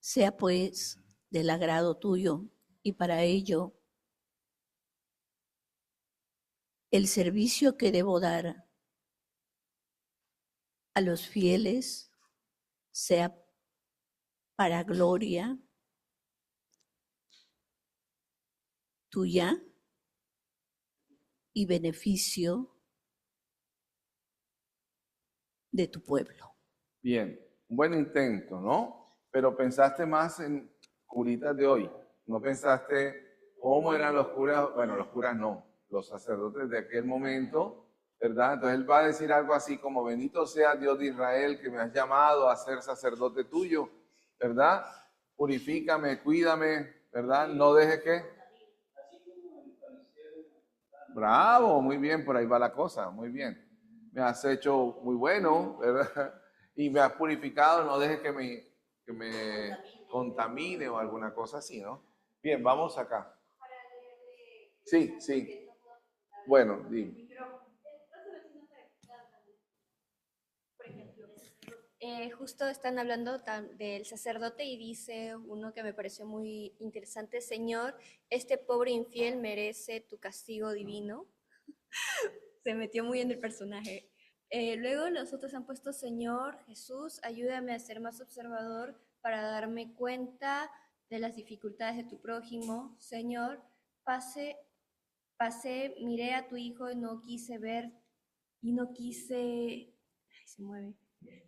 sea pues del agrado tuyo, y para ello el servicio que debo dar a los fieles sea para gloria tuya y beneficio de tu pueblo. Bien, un buen intento, ¿no? Pero pensaste más en curitas de hoy. No pensaste cómo eran los curas, bueno, los curas no, los sacerdotes de aquel momento, ¿verdad? Entonces él va a decir algo así como, bendito sea Dios de Israel que me has llamado a ser sacerdote tuyo, ¿verdad? Purifícame, cuídame, ¿verdad? No deje que... Bravo, muy bien, por ahí va la cosa, muy bien. Me has hecho muy bueno, ¿verdad? Y me has purificado, no dejes que me contamine o alguna cosa así, ¿no? Bien, vamos acá. Sí, sí. Bueno, dime. Justo están hablando del sacerdote y dice uno que me pareció muy interesante: Señor, este pobre infiel merece tu castigo divino. Se metió muy en el personaje. Luego los otros han puesto: Señor Jesús, ayúdame a ser más observador para darme cuenta de las dificultades de tu prójimo. Señor, pasé, miré a tu hijo y no quise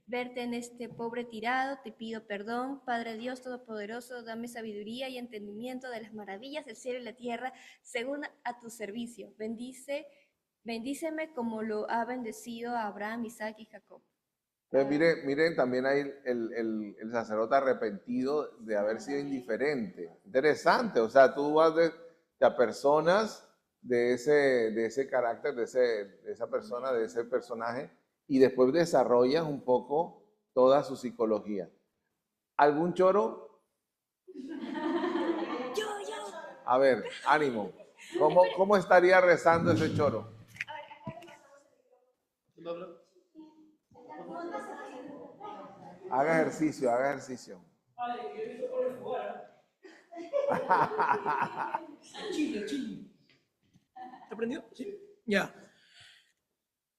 verte en este pobre tirado. Te pido perdón, Padre Dios Todopoderoso, dame sabiduría y entendimiento de las maravillas del cielo y la tierra, según a tu servicio. Bendíceme como lo ha bendecido a Abraham, Isaac y Jacob. Entonces, miren también ahí el sacerdote arrepentido de haber sido indiferente. Interesante, o sea, tú vas a personas de ese carácter, de esa persona, de ese personaje, y después desarrollas un poco toda su psicología. ¿Algún choro? Yo. A ver, ánimo. ¿Cómo estaría rezando ese choro? Haga ejercicio. Chile. ¿Te aprendió? Sí. Ya.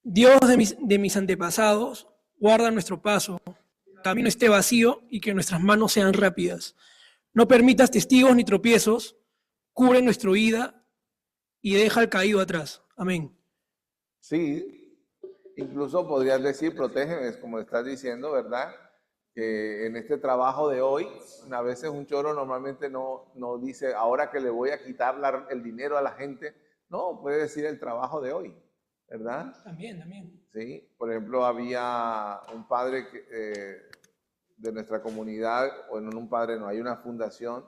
Dios de mis antepasados, guarda nuestro paso, camino esté vacío y que nuestras manos sean rápidas. No permitas testigos ni tropiezos, cubre nuestra vida y deja al caído atrás. Amén. Sí, incluso podrías decir, protégeme, es como estás diciendo, ¿verdad? Que en este trabajo de hoy, a veces un choro normalmente no dice, ahora que le voy a quitar el dinero a la gente. No, puede decir el trabajo de hoy, ¿verdad? También. Sí, por ejemplo, había un padre de nuestra comunidad, bueno, no un padre, no, hay una fundación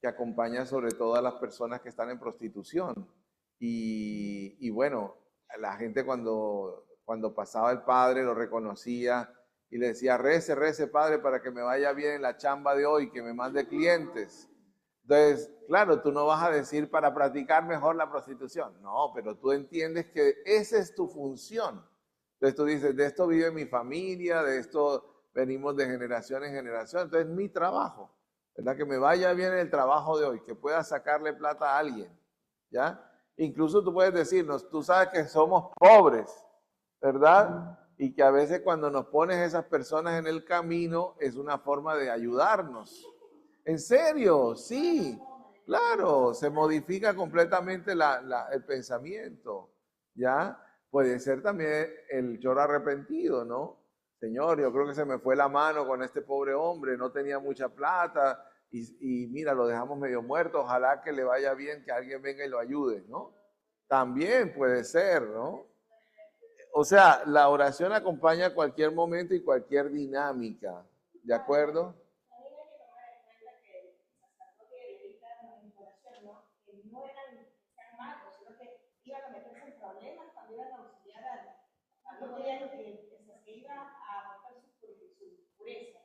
que acompaña sobre todo a las personas que están en prostitución. Y bueno, la gente cuando pasaba el padre lo reconocía y le decía: rece, padre, para que me vaya bien en la chamba de hoy, que me mande clientes. Entonces, claro, tú no vas a decir para practicar mejor la prostitución. No, pero tú entiendes que esa es tu función. Entonces tú dices: de esto vive mi familia, de esto venimos de generación en generación. Entonces es mi trabajo, ¿verdad? Que me vaya bien el trabajo de hoy, que pueda sacarle plata a alguien, ¿ya? Incluso tú puedes decirnos: tú sabes que somos pobres, ¿verdad? Y que a veces cuando nos pones esas personas en el camino es una forma de ayudarnos. ¿En serio? Sí, claro, se modifica completamente el pensamiento, ¿ya? Puede ser también el choro arrepentido, ¿no? Señor, yo creo que se me fue la mano con este pobre hombre, no tenía mucha plata y mira, lo dejamos medio muerto, ojalá que le vaya bien, que alguien venga y lo ayude, ¿no? También puede ser, ¿no? O sea, la oración acompaña cualquier momento y cualquier dinámica, ¿de acuerdo?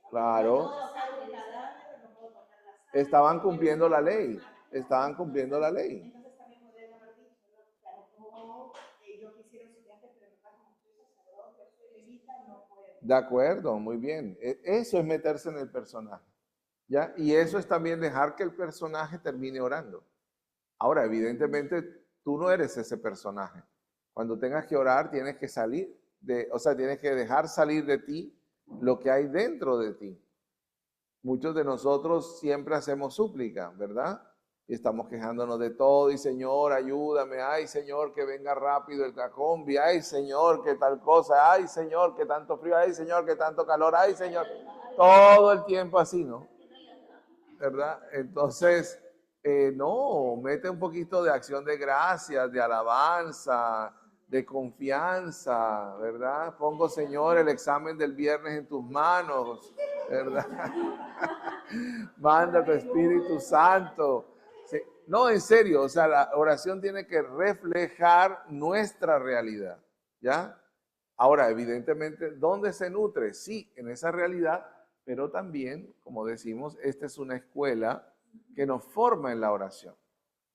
Claro. Estaban cumpliendo la ley. De acuerdo, muy bien. Eso es meterse en el personaje, ¿ya? Y eso es también dejar que el personaje termine orando. Ahora, evidentemente, tú no eres ese personaje. Cuando tengas que orar, tienes que tienes que dejar salir de ti lo que hay dentro de ti. Muchos de nosotros siempre hacemos súplica, ¿verdad? Y estamos quejándonos de todo, y Señor, ayúdame, ay Señor, que venga rápido el cacombi, ay Señor, que tal cosa, ay Señor, que tanto frío, ay Señor, que tanto calor, ay Señor, todo el tiempo así, ¿no? ¿Verdad? Entonces, no, mete un poquito de acción de gracias, de alabanza, de confianza, ¿verdad? Pongo, Señor, el examen del viernes en tus manos, ¿verdad? Manda tu Espíritu Santo. Sí. No, en serio, o sea, la oración tiene que reflejar nuestra realidad, ¿ya? Ahora, evidentemente, ¿dónde se nutre? Sí, en esa realidad, pero también, como decimos, esta es una escuela que nos forma en la oración.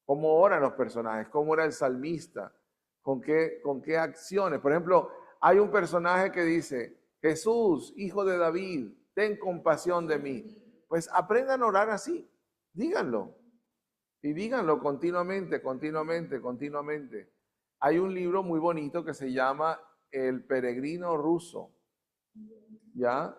¿Cómo oran los personajes? ¿Cómo ora el salmista? ¿Con qué acciones? Por ejemplo, hay un personaje que dice: Jesús, hijo de David, ten compasión de mí. Pues aprendan a orar así, díganlo. Y díganlo continuamente, continuamente, continuamente. Hay un libro muy bonito que se llama El peregrino ruso, ¿ya?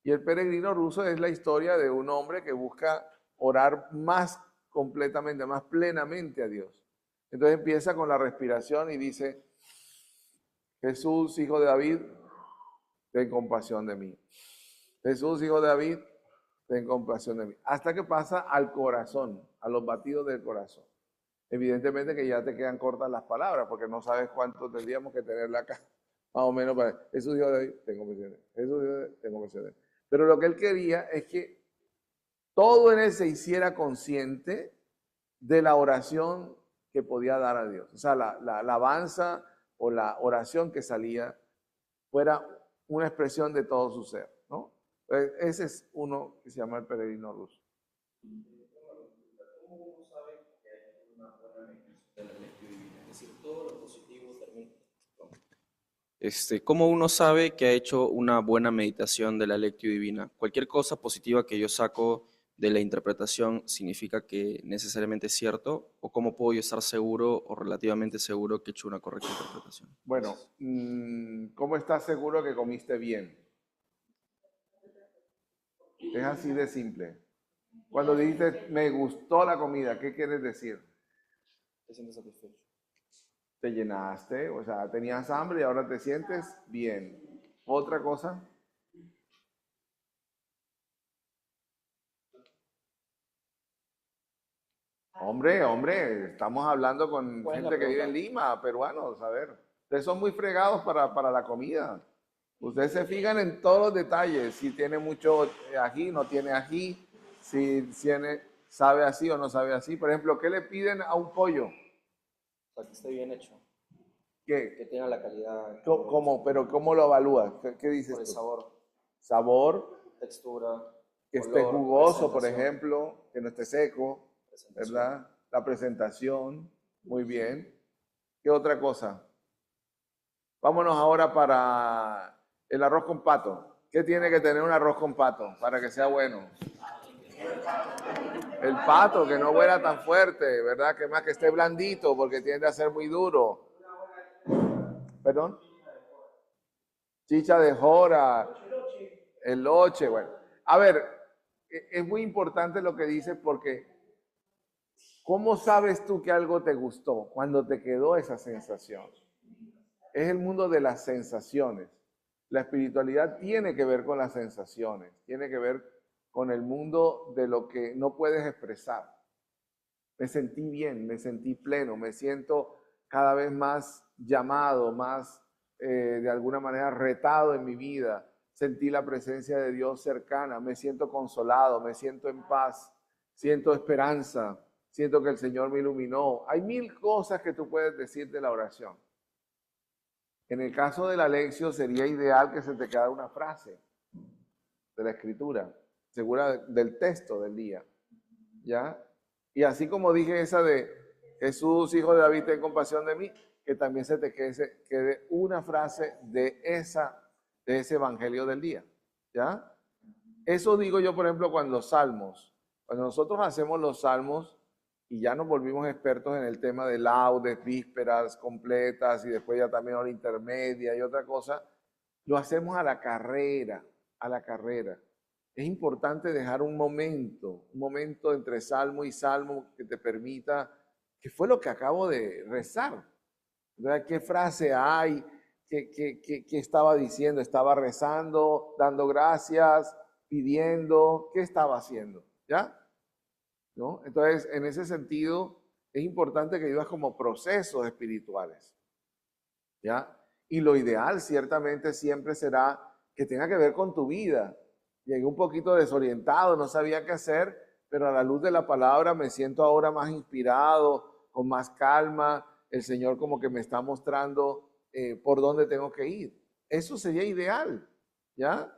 Y el peregrino ruso es la historia de un hombre que busca orar más completamente, más plenamente a Dios. Entonces empieza con la respiración y dice, Jesús, hijo de David, ten compasión de mí. Jesús, hijo de David, ten compasión de mí. Hasta que pasa al corazón, a los batidos del corazón. Evidentemente que ya te quedan cortas las palabras, porque no sabes cuánto tendríamos que tenerla acá, más o menos para Jesús, hijo de David, ten compasión de mí. Jesús, hijo de David, ten compasión de mí. Pero lo que él quería es que todo en él se hiciera consciente de la oración que podía dar a Dios. O sea, la alabanza o la oración que salía fuera una expresión de todo su ser, ¿no? Ese es uno que se llama el peregrino ruso. ¿Cómo uno sabe que hay una buena meditación de la lectio divina? Es decir, todo lo positivo termina. ¿Cómo uno sabe que ha hecho una buena meditación de la lectio divina? Cualquier cosa positiva que yo saco de la interpretación significa que necesariamente es cierto, o cómo puedo yo estar seguro o relativamente seguro que he hecho una correcta interpretación. Bueno, ¿cómo estás seguro que comiste bien? Es así de simple. Cuando dices, me gustó la comida, ¿qué quieres decir? Te sientes satisfecho. Te llenaste, o sea, tenías hambre y ahora te sientes bien. ¿Otra cosa? Hombre, estamos hablando con gente que vive en Lima, peruanos, a ver. Ustedes son muy fregados para la comida. Ustedes se fijan en todos los detalles, si tiene mucho ají, no tiene ají, si tiene, sabe así o no sabe así. Por ejemplo, ¿qué le piden a un pollo? Para que esté bien hecho. ¿Qué? Que tenga la calidad. ¿Cómo? ¿Pero cómo lo evalúas? ¿Qué dices Por el tú? sabor. Sabor. Textura. Que esté jugoso, por ejemplo, que no esté seco, ¿verdad? La presentación, muy bien. ¿Qué otra cosa? Vámonos ahora para el arroz con pato. ¿Qué tiene que tener un arroz con pato para que sea bueno? El pato, que no huela tan fuerte, ¿verdad? Que más que esté blandito, porque tiende a ser muy duro. ¿Perdón? Chicha de jora, eloche, bueno. A ver, es muy importante lo que dices porque ¿cómo sabes tú que algo te gustó cuando te quedó esa sensación? Es el mundo de las sensaciones. La espiritualidad tiene que ver con las sensaciones, tiene que ver con el mundo de lo que no puedes expresar. Me sentí bien, me sentí pleno, me siento cada vez más llamado, más de alguna manera retado en mi vida. Sentí la presencia de Dios cercana, me siento consolado, me siento en paz, siento esperanza, siento que el Señor me iluminó. Hay mil cosas que tú puedes decir de la oración. En el caso de la lección sería ideal que se te quedara una frase de la escritura, segura del texto del día, ¿ya? Y así como dije esa de Jesús, hijo de David, ten compasión de mí, que también se te quede una frase de ese evangelio del día, ¿ya? Eso digo yo, por ejemplo, cuando nosotros hacemos los salmos y ya nos volvimos expertos en el tema de laudes, vísperas completas y después ya también hora intermedia y otra cosa, lo hacemos a la carrera, Es importante dejar un momento entre salmo y salmo que te permita, que fue lo que acabo de rezar. ¿Qué frase hay? ¿Qué estaba diciendo? ¿Estaba rezando, dando gracias, pidiendo? ¿Qué estaba haciendo? ¿Ya? ¿No? Entonces, en ese sentido, es importante que vivas como procesos espirituales. ¿Ya? Y lo ideal, ciertamente, siempre será que tenga que ver con tu vida. Llegué un poquito desorientado, no sabía qué hacer, pero a la luz de la palabra me siento ahora más inspirado, con más calma. El Señor como que me está mostrando por dónde tengo que ir. Eso sería ideal, ¿ya?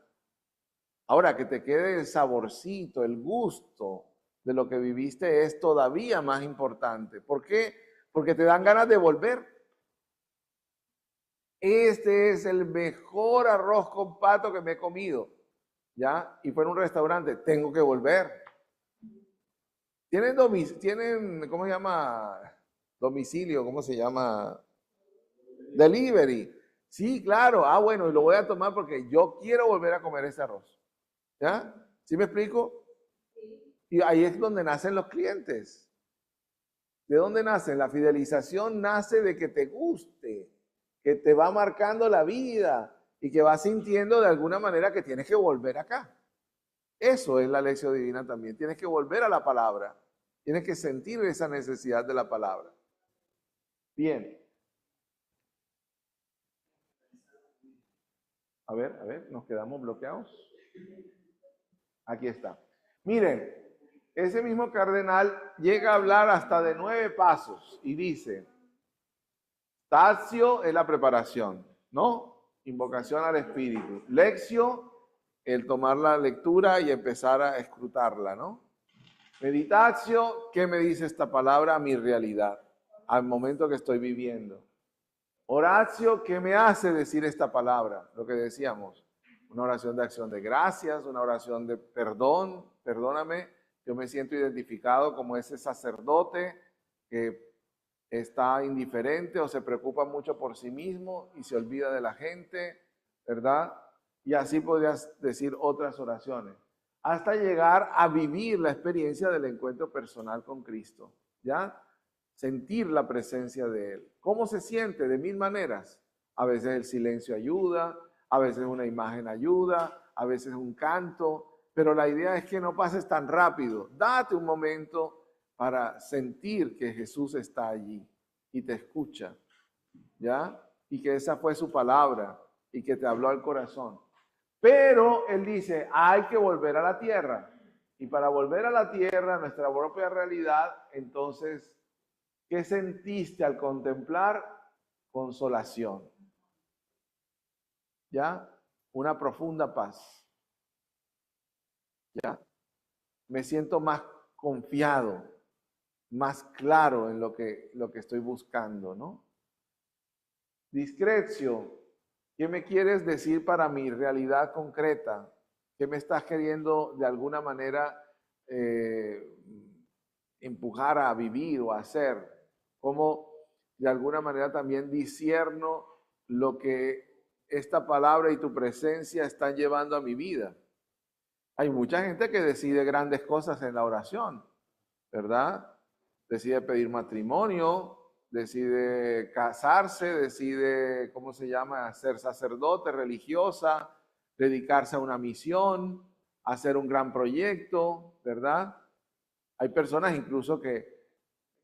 Ahora, que te quede el saborcito, el gusto de lo que viviste es todavía más importante. ¿Por qué? Porque te dan ganas de volver. este es el mejor arroz con pato que me he comido, ¿ya? Y fue en un restaurante, tengo que volver. ¿Tienen, ¿cómo se llama? Domicilio, ¿cómo se llama? Delivery. Sí, claro. Ah, bueno, y lo voy a tomar porque yo quiero volver a comer ese arroz. ¿Ya? ¿Sí me explico? Y ahí es donde nacen los clientes. ¿De dónde nacen? La fidelización nace de que te guste, que te va marcando la vida y que vas sintiendo de alguna manera que tienes que volver acá. Eso es la lección divina también. Tienes que volver a la palabra. Tienes que sentir esa necesidad de la palabra. Bien. A ver, nos quedamos bloqueados. Aquí está. Miren, ese mismo cardenal llega a hablar hasta de 9 pasos y dice, Statio es la preparación, ¿no? Invocación al Espíritu. Lectio, el tomar la lectura y empezar a escrutarla, ¿no? Meditatio, ¿qué me dice esta palabra a mi realidad, al momento que estoy viviendo? Oratio, ¿qué me hace decir esta palabra? Lo que decíamos, una oración de acción de gracias, una oración de perdón, perdóname, yo me siento identificado como ese sacerdote que está indiferente o se preocupa mucho por sí mismo y se olvida de la gente, ¿verdad? Y así podrías decir otras oraciones, hasta llegar a vivir la experiencia del encuentro personal con Cristo, ¿ya? Sentir la presencia de Él. ¿Cómo se siente? De 1000 maneras. A veces el silencio ayuda, a veces una imagen ayuda, a veces un canto, pero la idea es que no pases tan rápido. Date un momento para sentir que Jesús está allí y te escucha, ¿ya? Y que esa fue su palabra y que te habló al corazón. Pero Él dice, hay que volver a la tierra. Y para volver a la tierra, a nuestra propia realidad, entonces, ¿qué sentiste al contemplar? Consolación. ¿Ya? Una profunda paz. ¿Ya? Me siento más confiado, más claro en lo que estoy buscando, ¿no? Discrecio. ¿Qué me quieres decir para mi realidad concreta? ¿Qué me estás queriendo de alguna manera empujar a vivir o a hacer? ¿Cómo de alguna manera también discierno lo que esta palabra y tu presencia están llevando a mi vida? Hay mucha gente que decide grandes cosas en la oración, ¿verdad? Decide pedir matrimonio, decide casarse, decide, ¿cómo se llama?, ser sacerdote, religiosa, dedicarse a una misión, hacer un gran proyecto, ¿verdad? Hay personas incluso que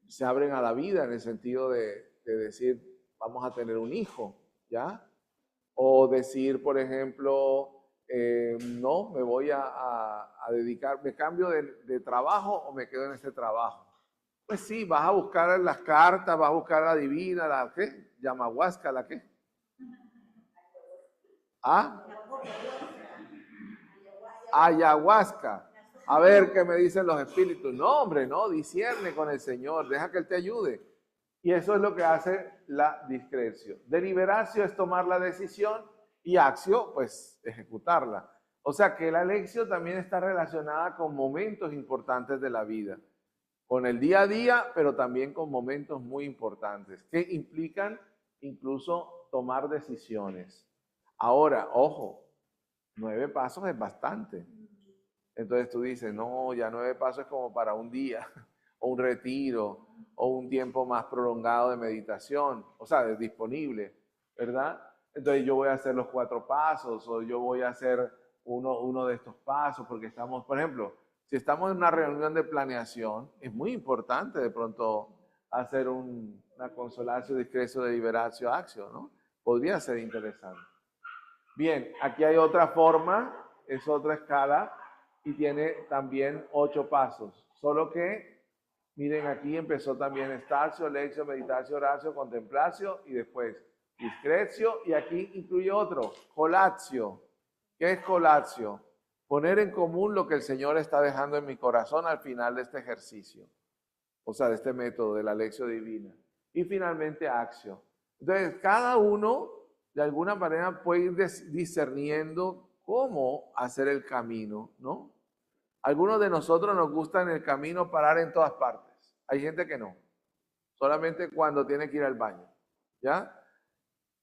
se abren a la vida en el sentido de decir, vamos a tener un hijo, ¿ya? O decir, por ejemplo, no, me voy a dedicar, me cambio de trabajo o me quedo en este trabajo. Pues sí, vas a buscar las cartas, vas a buscar la divina, la ¿qué? Yamahuasca, ¿la qué? ¿Ah? Ayahuasca. A ver qué me dicen los espíritus. No, hombre, no, discierne con el Señor, deja que Él te ayude. Y eso es lo que hace la discreción. Deliberatio es tomar la decisión y acción, pues ejecutarla. O sea que la lección también está relacionada con momentos importantes de la vida. Con el día a día, pero también con momentos muy importantes que implican incluso tomar decisiones. Ahora, ojo, 9 pasos es bastante. Entonces tú dices, no, ya 9 pasos es como para un día, o un retiro, o un tiempo más prolongado de meditación, o sea, es disponible, ¿verdad? Entonces yo voy a hacer los 4 pasos, o yo voy a hacer uno de estos pasos, porque estamos, por ejemplo, si estamos en una reunión de planeación, es muy importante de pronto hacer una consolatio, discrecio, deliberatio, acción, ¿no? Podría ser interesante. Bien, aquí hay otra forma, es otra escala y tiene también 8 pasos. Solo que, miren, aquí empezó también statio, lectio, meditatio, oratio, contemplatio y después discrecio y aquí incluye otro, colatio. ¿Qué es colatio? Poner en común lo que el Señor está dejando en mi corazón al final de este ejercicio, o sea, de este método de la lección divina. Y finalmente, acción. Entonces, cada uno de alguna manera puede ir discerniendo cómo hacer el camino, ¿no? Algunos de nosotros nos gusta en el camino parar en todas partes. Hay gente que no. Solamente cuando tiene que ir al baño, ¿ya?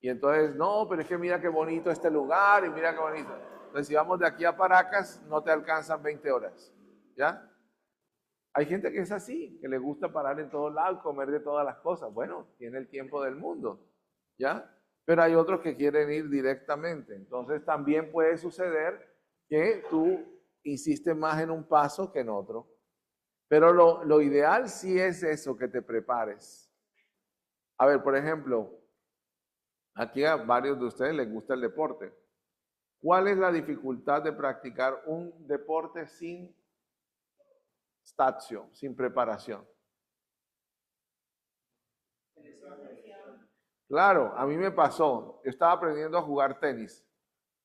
Y entonces, no, pero es que mira qué bonito este lugar y mira qué bonito. Entonces, si vamos de aquí a Paracas, no te alcanzan 20 horas, ¿ya? Hay gente que es así, que le gusta parar en todos lados, comer de todas las cosas. Bueno, tiene el tiempo del mundo, ¿ya? Pero hay otros que quieren ir directamente. Entonces, también puede suceder que tú insistes más en un paso que en otro. Pero lo ideal sí es eso, que te prepares. A ver, por ejemplo, aquí a varios de ustedes les gusta el deporte. ¿Cuál es la dificultad de practicar un deporte sin statio, sin preparación? Claro, a mí me pasó. Yo estaba aprendiendo a jugar tenis.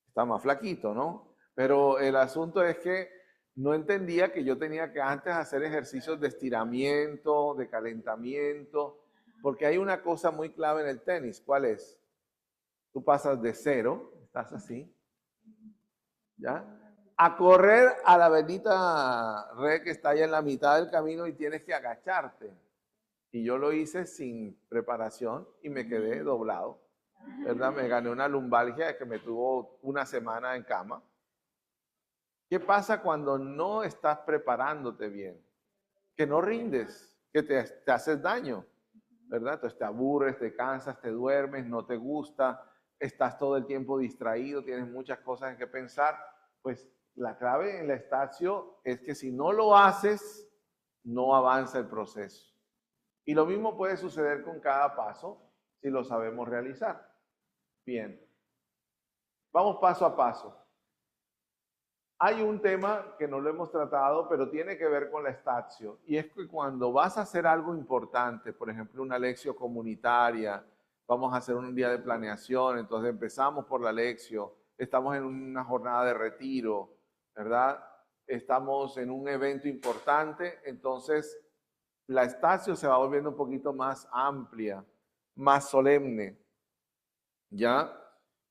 Estaba más flaquito, ¿no? Pero el asunto es que no entendía que yo tenía que antes hacer ejercicios de estiramiento, de calentamiento, porque hay una cosa muy clave en el tenis. ¿Cuál es? Tú pasas de cero, estás así, ¿ya? A correr a la bendita red que está ahí en la mitad del camino y tienes que agacharte. Y yo lo hice sin preparación y me quedé doblado, ¿verdad? Me gané una lumbalgia que me tuvo una semana en cama. ¿Qué pasa cuando no estás preparándote bien? Que no rindes, que te haces daño, ¿verdad? Entonces te aburres, te cansas, te duermes, no te gusta, estás todo el tiempo distraído, tienes muchas cosas en que pensar. Pues la clave en la estacio es que si no lo haces, no avanza el proceso. Y lo mismo puede suceder con cada paso si lo sabemos realizar. Bien, vamos paso a paso. Hay un tema que no lo hemos tratado, pero tiene que ver con la statio. Y es que cuando vas a hacer algo importante, por ejemplo, una lección comunitaria, vamos a hacer un día de planeación, entonces empezamos por la lección, estamos en una jornada de retiro, ¿verdad? Estamos en un evento importante, entonces la statio se va volviendo un poquito más amplia, más solemne, ¿ya?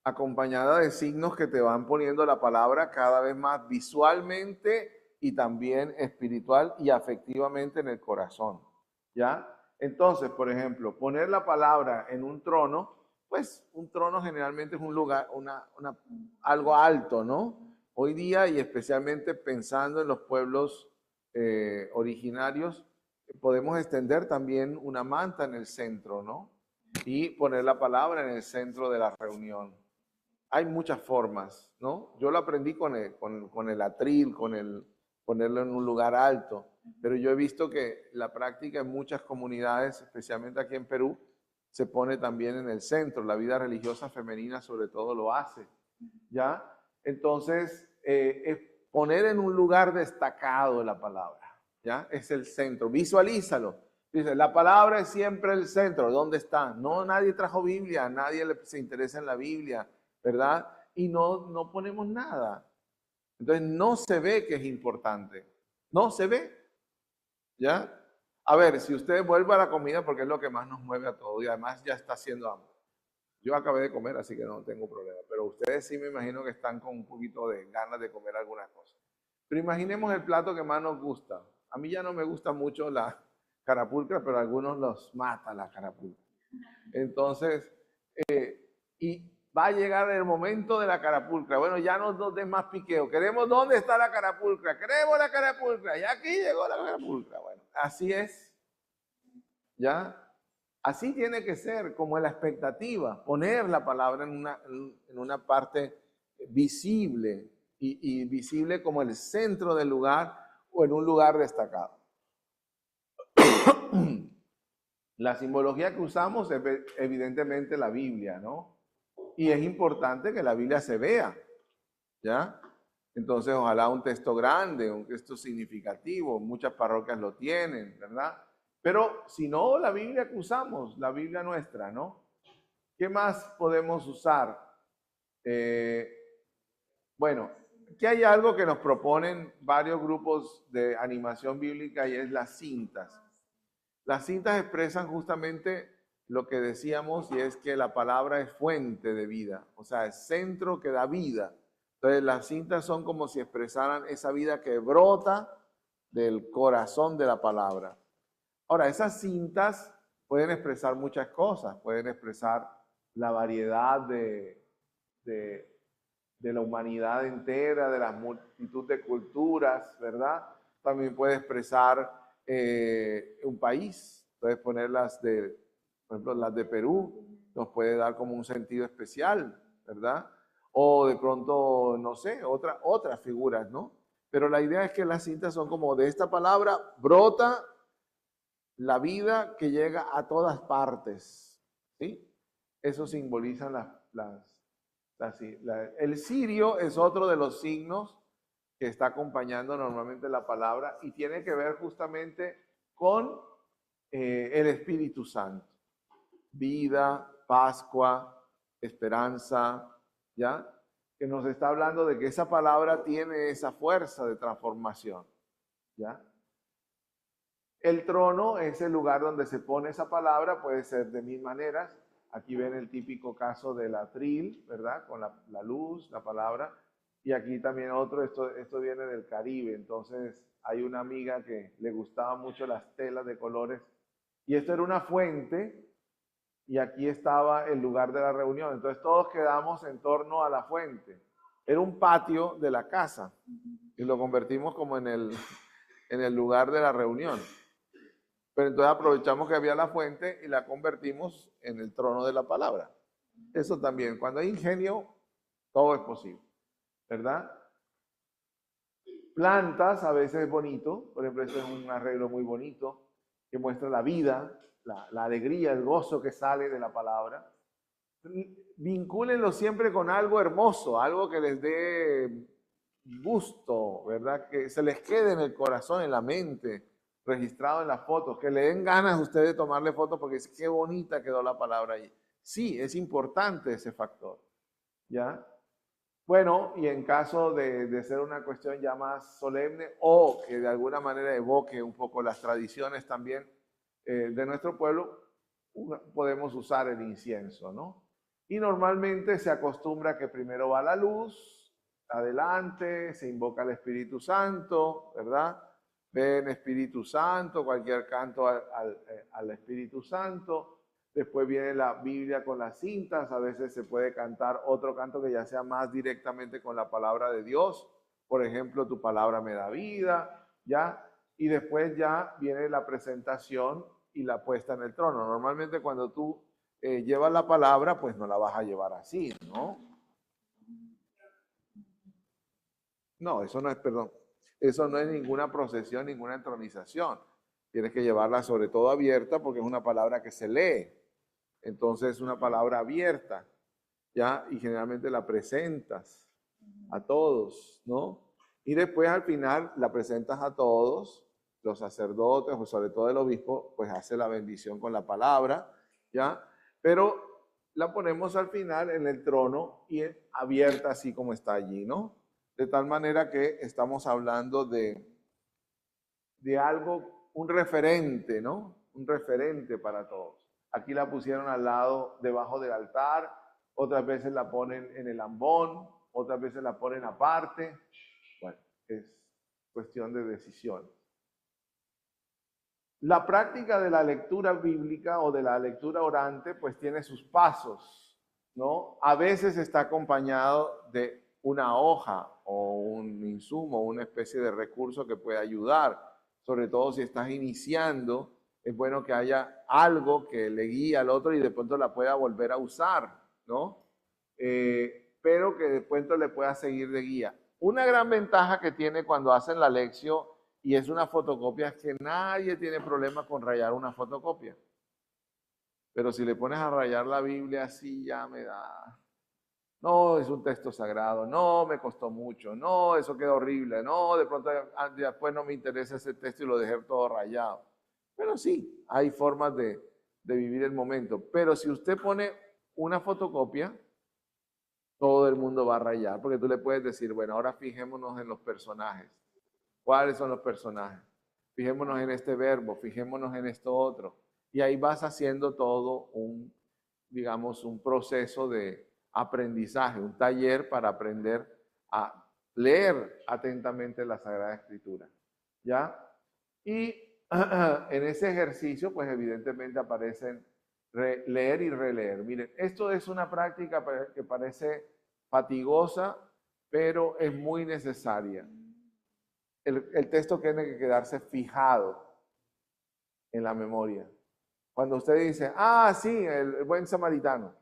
Acompañada de signos que te van poniendo la palabra cada vez más visualmente y también espiritual y afectivamente en el corazón, ¿ya? Entonces, por ejemplo, poner la palabra en un trono, pues un trono generalmente es un lugar, algo alto, ¿no? Hoy día y especialmente pensando en los pueblos originarios, podemos extender también una manta en el centro, ¿no? Y poner la palabra en el centro de la reunión. Hay muchas formas, ¿no? Yo lo aprendí con el atril, ponerlo en un lugar alto, pero yo he visto que la práctica en muchas comunidades, especialmente aquí en Perú, se pone también en el centro. La vida religiosa femenina sobre todo lo hace, ¿ya? Entonces, es poner en un lugar destacado la palabra, ¿ya? Es el centro, visualízalo. Dice, la palabra es siempre el centro. ¿Dónde está? No, nadie trajo Biblia, nadie se interesa en la Biblia, ¿verdad? Y no ponemos nada. Entonces no se ve que es importante. No se ve. ¿Ya? A ver, si usted vuelve a la comida, porque es lo que más nos mueve a todos, y además ya está haciendo hambre. Yo acabé de comer, así que no tengo problema. Pero ustedes sí me imagino que están con un poquito de ganas de comer alguna cosa. Pero imaginemos el plato que más nos gusta. A mí ya no me gusta mucho la carapulcra, pero a algunos los mata la carapulcra. Entonces, y va a llegar el momento de la carapulcra. Bueno, ya no nos des más piqueo. Queremos dónde está la carapulcra. Queremos la carapulcra. Ya aquí llegó la carapulcra. Bueno, así es. ¿Ya? Así tiene que ser, como la expectativa. Poner la palabra en una parte visible y visible como el centro del lugar o en un lugar destacado. La simbología que usamos es evidentemente la Biblia, ¿no? Y es importante que la Biblia se vea, ¿ya? Entonces, ojalá un texto grande, un texto significativo, muchas parroquias lo tienen, ¿verdad? Pero si no, la Biblia que usamos, la Biblia nuestra, ¿no? ¿Qué más podemos usar? Bueno, aquí hay algo que nos proponen varios grupos de animación bíblica y es las cintas. Las cintas expresan justamente lo que decíamos, y es que la palabra es fuente de vida, o sea, es centro que da vida. Entonces las cintas son como si expresaran esa vida que brota del corazón de la palabra. Ahora, esas cintas pueden expresar muchas cosas, pueden expresar la variedad de la humanidad entera, de la multitud de culturas, ¿verdad? También puede expresar un país, puedes ponerlas de, por ejemplo, las de Perú, nos puede dar como un sentido especial, ¿verdad? O de pronto, no sé, otras figuras, ¿no? Pero la idea es que las cintas son como de esta palabra, brota la vida que llega a todas partes, ¿sí? Eso simbolizan el cirio es otro de los signos que está acompañando normalmente la palabra y tiene que ver justamente con el Espíritu Santo. Vida, Pascua, esperanza, ¿ya? Que nos está hablando de que esa palabra tiene esa fuerza de transformación, ¿ya? El trono es el lugar donde se pone esa palabra, puede ser de 1000 maneras. Aquí ven el típico caso del atril, ¿verdad? Con la luz, la palabra. Y aquí también otro, esto viene del Caribe, entonces hay una amiga que le gustaban mucho las telas de colores. Y esto era una fuente, y aquí estaba el lugar de la reunión. Entonces todos quedamos en torno a la fuente. Era un patio de la casa, y lo convertimos como en el lugar de la reunión. Pero entonces aprovechamos que había la fuente y la convertimos en el trono de la palabra. Eso también, cuando hay ingenio, todo es posible, ¿verdad? Plantas, a veces es bonito, por ejemplo, este es un arreglo muy bonito, que muestra la vida, la alegría, el gozo que sale de la palabra. Vincúlenlo siempre con algo hermoso, algo que les dé gusto, ¿verdad? Que se les quede en el corazón, en la mente, registrado en las fotos, que le den ganas a ustedes de tomarle fotos porque es qué bonita quedó la palabra ahí. Sí, es importante ese factor, ¿ya? Bueno, y en caso de ser una cuestión ya más solemne o que de alguna manera evoque un poco las tradiciones también de nuestro pueblo, podemos usar el incienso, ¿no? Y normalmente se acostumbra que primero va la luz, adelante, se invoca al Espíritu Santo, ¿verdad? Ven Espíritu Santo, cualquier canto al Espíritu Santo. Después viene la Biblia con las cintas, a veces se puede cantar otro canto que ya sea más directamente con la palabra de Dios. Por ejemplo, tu palabra me da vida, ¿ya? Y después ya viene la presentación y la puesta en el trono. Normalmente cuando tú llevas la palabra, pues no la vas a llevar así, ¿no? No, eso no es, perdón, eso no es ninguna procesión, ninguna entronización. Tienes que llevarla sobre todo abierta porque es una palabra que se lee. Entonces es una palabra abierta, ¿ya? Y generalmente la presentas a todos, ¿no? Y después al final la presentas a todos, los sacerdotes, o sobre todo el obispo, pues hace la bendición con la palabra, ¿ya? Pero la ponemos al final en el trono y abierta así como está allí, ¿no? De tal manera que estamos hablando de algo, un referente, ¿no? Un referente para todos. Aquí la pusieron al lado, debajo del altar, otras veces la ponen en el ambón, otras veces la ponen aparte. Bueno, es cuestión de decisión. La práctica de la lectura bíblica o de la lectura orante, pues tiene sus pasos, ¿no? A veces está acompañado de una hoja o un insumo, una especie de recurso que puede ayudar, sobre todo si estás iniciando. Es bueno que haya algo que le guíe al otro y de pronto la pueda volver a usar, ¿no? Pero que de pronto le pueda seguir de guía. Una gran ventaja que tiene cuando hacen la lección y es una fotocopia es que nadie tiene problema con rayar una fotocopia. Pero si le pones a rayar la Biblia así ya me da... No, es un texto sagrado, no, me costó mucho, no, eso queda horrible, no, de pronto después no me interesa ese texto y lo dejé todo rayado. Pero sí, hay formas de vivir el momento. Pero si usted pone una fotocopia, todo el mundo va a rayar, porque tú le puedes decir, bueno, ahora fijémonos en los personajes. ¿Cuáles son los personajes? Fijémonos en este verbo, fijémonos en esto otro. Y ahí vas haciendo todo digamos, un proceso de aprendizaje, un taller para aprender a leer atentamente la Sagrada Escritura, ¿ya? Y en ese ejercicio, pues evidentemente aparecen leer y releer. Miren, esto es una práctica que parece fatigosa, pero es muy necesaria. El texto tiene que quedarse fijado en la memoria. Cuando usted dice, ah, sí, el buen samaritano.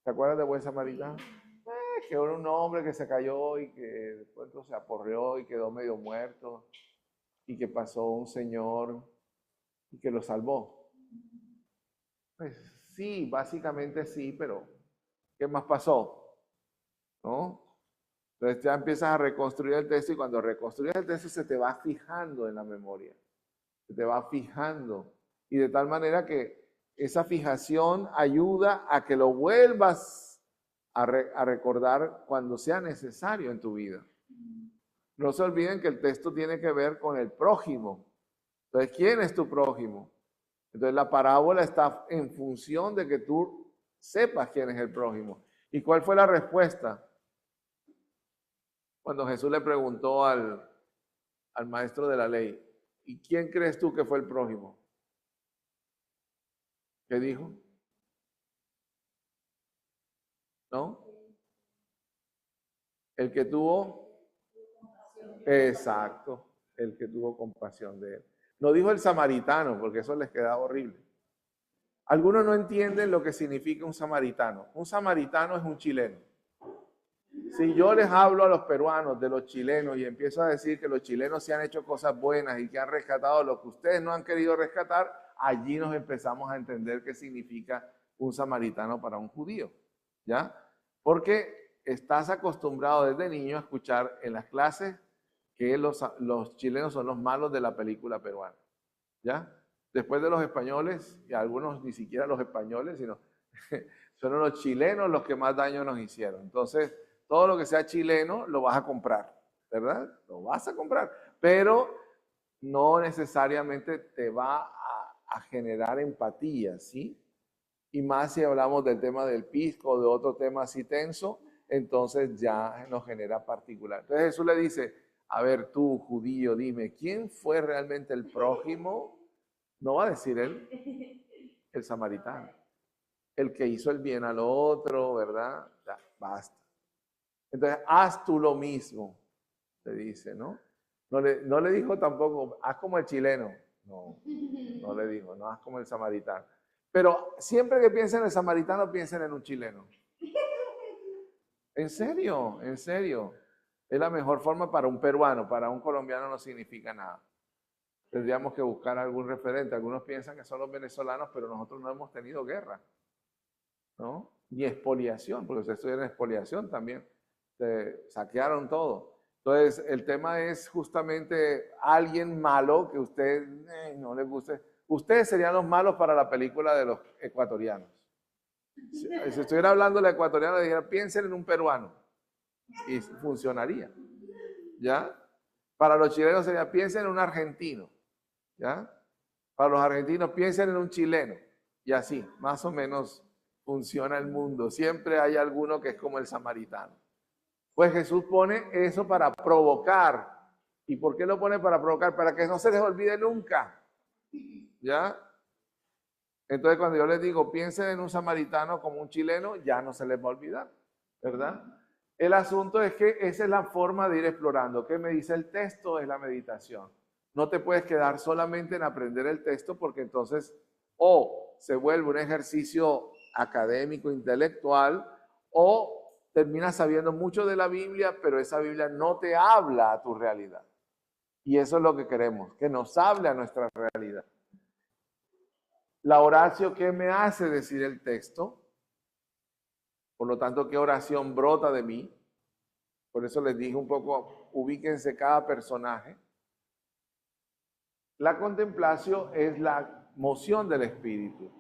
¿Se acuerdan del buen samaritano? Que era un hombre que se cayó y que después se aporreó y quedó medio muerto y que pasó un señor y que lo salvó. Pues sí, básicamente sí, pero ¿qué más pasó? ¿No? Entonces ya empiezas a reconstruir el texto y cuando reconstruyes el texto se te va fijando en la memoria. Se te va fijando. Y de tal manera que esa fijación ayuda a que lo vuelvas a recordar cuando sea necesario en tu vida. No se olviden que el texto tiene que ver con el prójimo. Entonces, ¿quién es tu prójimo? Entonces, la parábola está en función de que tú sepas quién es el prójimo. ¿Y cuál fue la respuesta? Cuando Jesús le preguntó al maestro de la ley, ¿y quién crees tú que fue el prójimo? ¿Qué dijo? ¿No? El que tuvo, exacto, el que tuvo compasión de él. No dijo el samaritano, porque eso les queda horrible. Algunos no entienden lo que significa un samaritano. Un samaritano es un chileno. Si yo les hablo a los peruanos de los chilenos y empiezo a decir que los chilenos se han hecho cosas buenas y que han rescatado lo que ustedes no han querido rescatar, allí nos empezamos a entender qué significa un samaritano para un judío. ¿Ya? Porque estás acostumbrado desde niño a escuchar en las clases que los chilenos son los malos de la película peruana. ¿Ya? Después de los españoles, y algunos ni siquiera los españoles, sino son los chilenos los que más daño nos hicieron. Entonces, todo lo que sea chileno lo vas a comprar, ¿verdad? Lo vas a comprar, pero no necesariamente te va a generar empatía, ¿sí? Y más si hablamos del tema del pisco o de otro tema así tenso, entonces ya nos genera particular. Entonces Jesús le dice, a ver tú, judío, dime, ¿quién fue realmente el prójimo? No va a decir él, el samaritano. El que hizo el bien al otro, ¿verdad? Ya, basta. Entonces, haz tú lo mismo, le dice, ¿no? No le dijo tampoco, haz como el chileno. No le dijo, no haz como el samaritano. Pero siempre que piensen en el samaritano, piensen en un chileno. En serio, en serio. Es la mejor forma para un peruano, para un colombiano no significa nada. Tendríamos que buscar algún referente. Algunos piensan que son los venezolanos, pero nosotros no hemos tenido guerra, ¿no? Ni expoliación, porque ustedes estuvieron en expoliación también. Se saquearon todo. Entonces, el tema es justamente alguien malo que a usted no le guste. Ustedes serían los malos para la película de los ecuatorianos. Si estuviera hablando de la ecuatoriana, dijera, piensen en un peruano. Y funcionaría. ¿Ya? Para los chilenos sería, piensen en un argentino. ¿Ya? Para los argentinos, piensen en un chileno. Y así, más o menos funciona el mundo. Siempre hay alguno que es como el samaritano. Pues Jesús pone eso para provocar. ¿Y por qué lo pone para provocar? Para que no se les olvide nunca. ¿Ya? Entonces cuando yo les digo, piensen en un samaritano como un chileno, ya no se les va a olvidar, ¿verdad? El asunto es que esa es la forma de ir explorando. ¿Qué me dice el texto? Es la meditación. No te puedes quedar solamente en aprender el texto porque entonces o se vuelve un ejercicio académico, intelectual, o terminas sabiendo mucho de la Biblia, pero esa Biblia no te habla a tu realidad. Y eso es lo que queremos, que nos hable a nuestra realidad. La oración, ¿qué me hace decir el texto? Por lo tanto, ¿qué oración brota de mí? Por eso les dije un poco, ubíquense cada personaje. La contemplación es la moción del espíritu.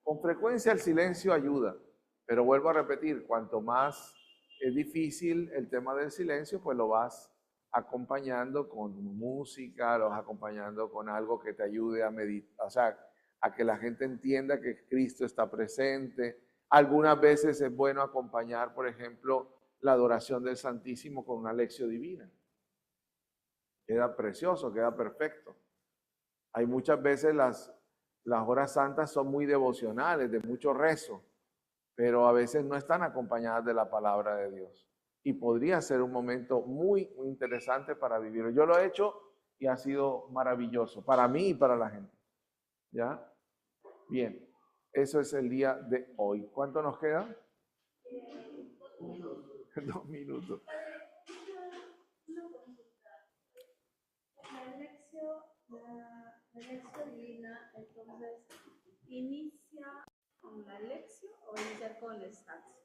Con frecuencia el silencio ayuda, pero vuelvo a repetir, cuanto más es difícil el tema del silencio, pues lo vas acompañando con música, lo vas acompañando con algo que te ayude a meditar, o sea, a que la gente entienda que Cristo está presente. Algunas veces es bueno acompañar, por ejemplo, la adoración del Santísimo con una lección divina. Queda precioso, queda perfecto. Hay muchas veces las horas santas son muy devocionales, de mucho rezo, pero a veces no están acompañadas de la palabra de Dios. Y podría ser un momento muy interesante para vivirlo. Yo lo he hecho y ha sido maravilloso para mí y para la gente. ¿Ya? Bien, eso es el día de hoy. ¿Cuánto nos queda? 2 minutos. La lección divina, entonces, ¿inicia con la lección o inicia con la estancia?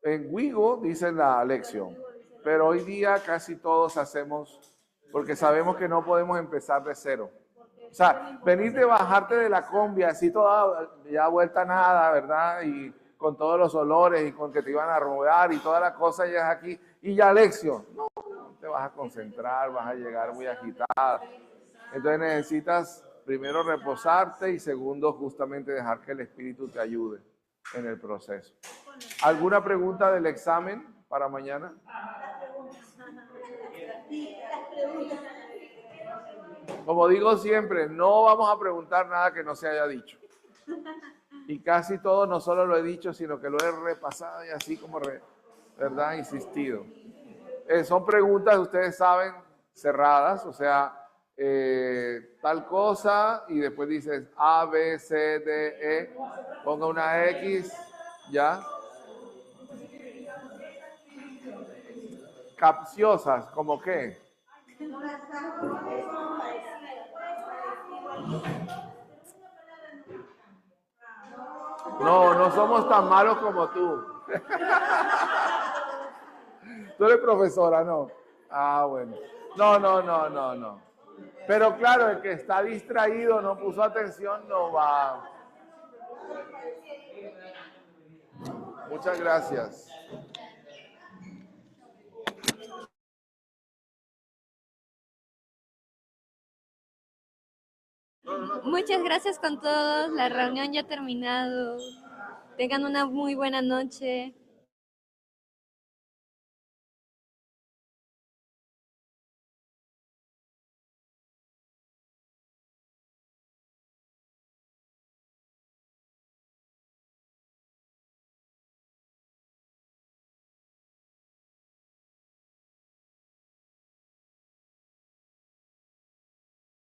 En Wigo dice la lección, pero hoy día casi todos hacemos, porque sabemos que no podemos empezar de cero. O sea, venirte, bajarte de la combi, así toda, ya vuelta nada, ¿verdad? Y con todos los olores y con que te iban a robar y toda la cosa, llegas aquí y ya lección. No, te vas a concentrar, vas a llegar muy agitada. Entonces necesitas primero reposarte y segundo justamente dejar que el Espíritu te ayude en el proceso. ¿Alguna pregunta del examen para mañana? Como digo siempre, no vamos a preguntar nada que no se haya dicho. Y casi todo no solo lo he dicho, sino que lo he repasado y así como, ¿verdad? Insistido. Son preguntas, ustedes saben, cerradas, o sea, tal cosa y después dices A, B, C, D, E, ponga una X, ¿ya? Capciosas, ¿como qué? No, no somos tan malos como tú. Tú eres profesora, ¿no? Ah, bueno. No. Pero claro, el que está distraído, no puso atención, no va. Muchas gracias. Muchas gracias con todos. La reunión ya ha terminado. Tengan una muy buena noche.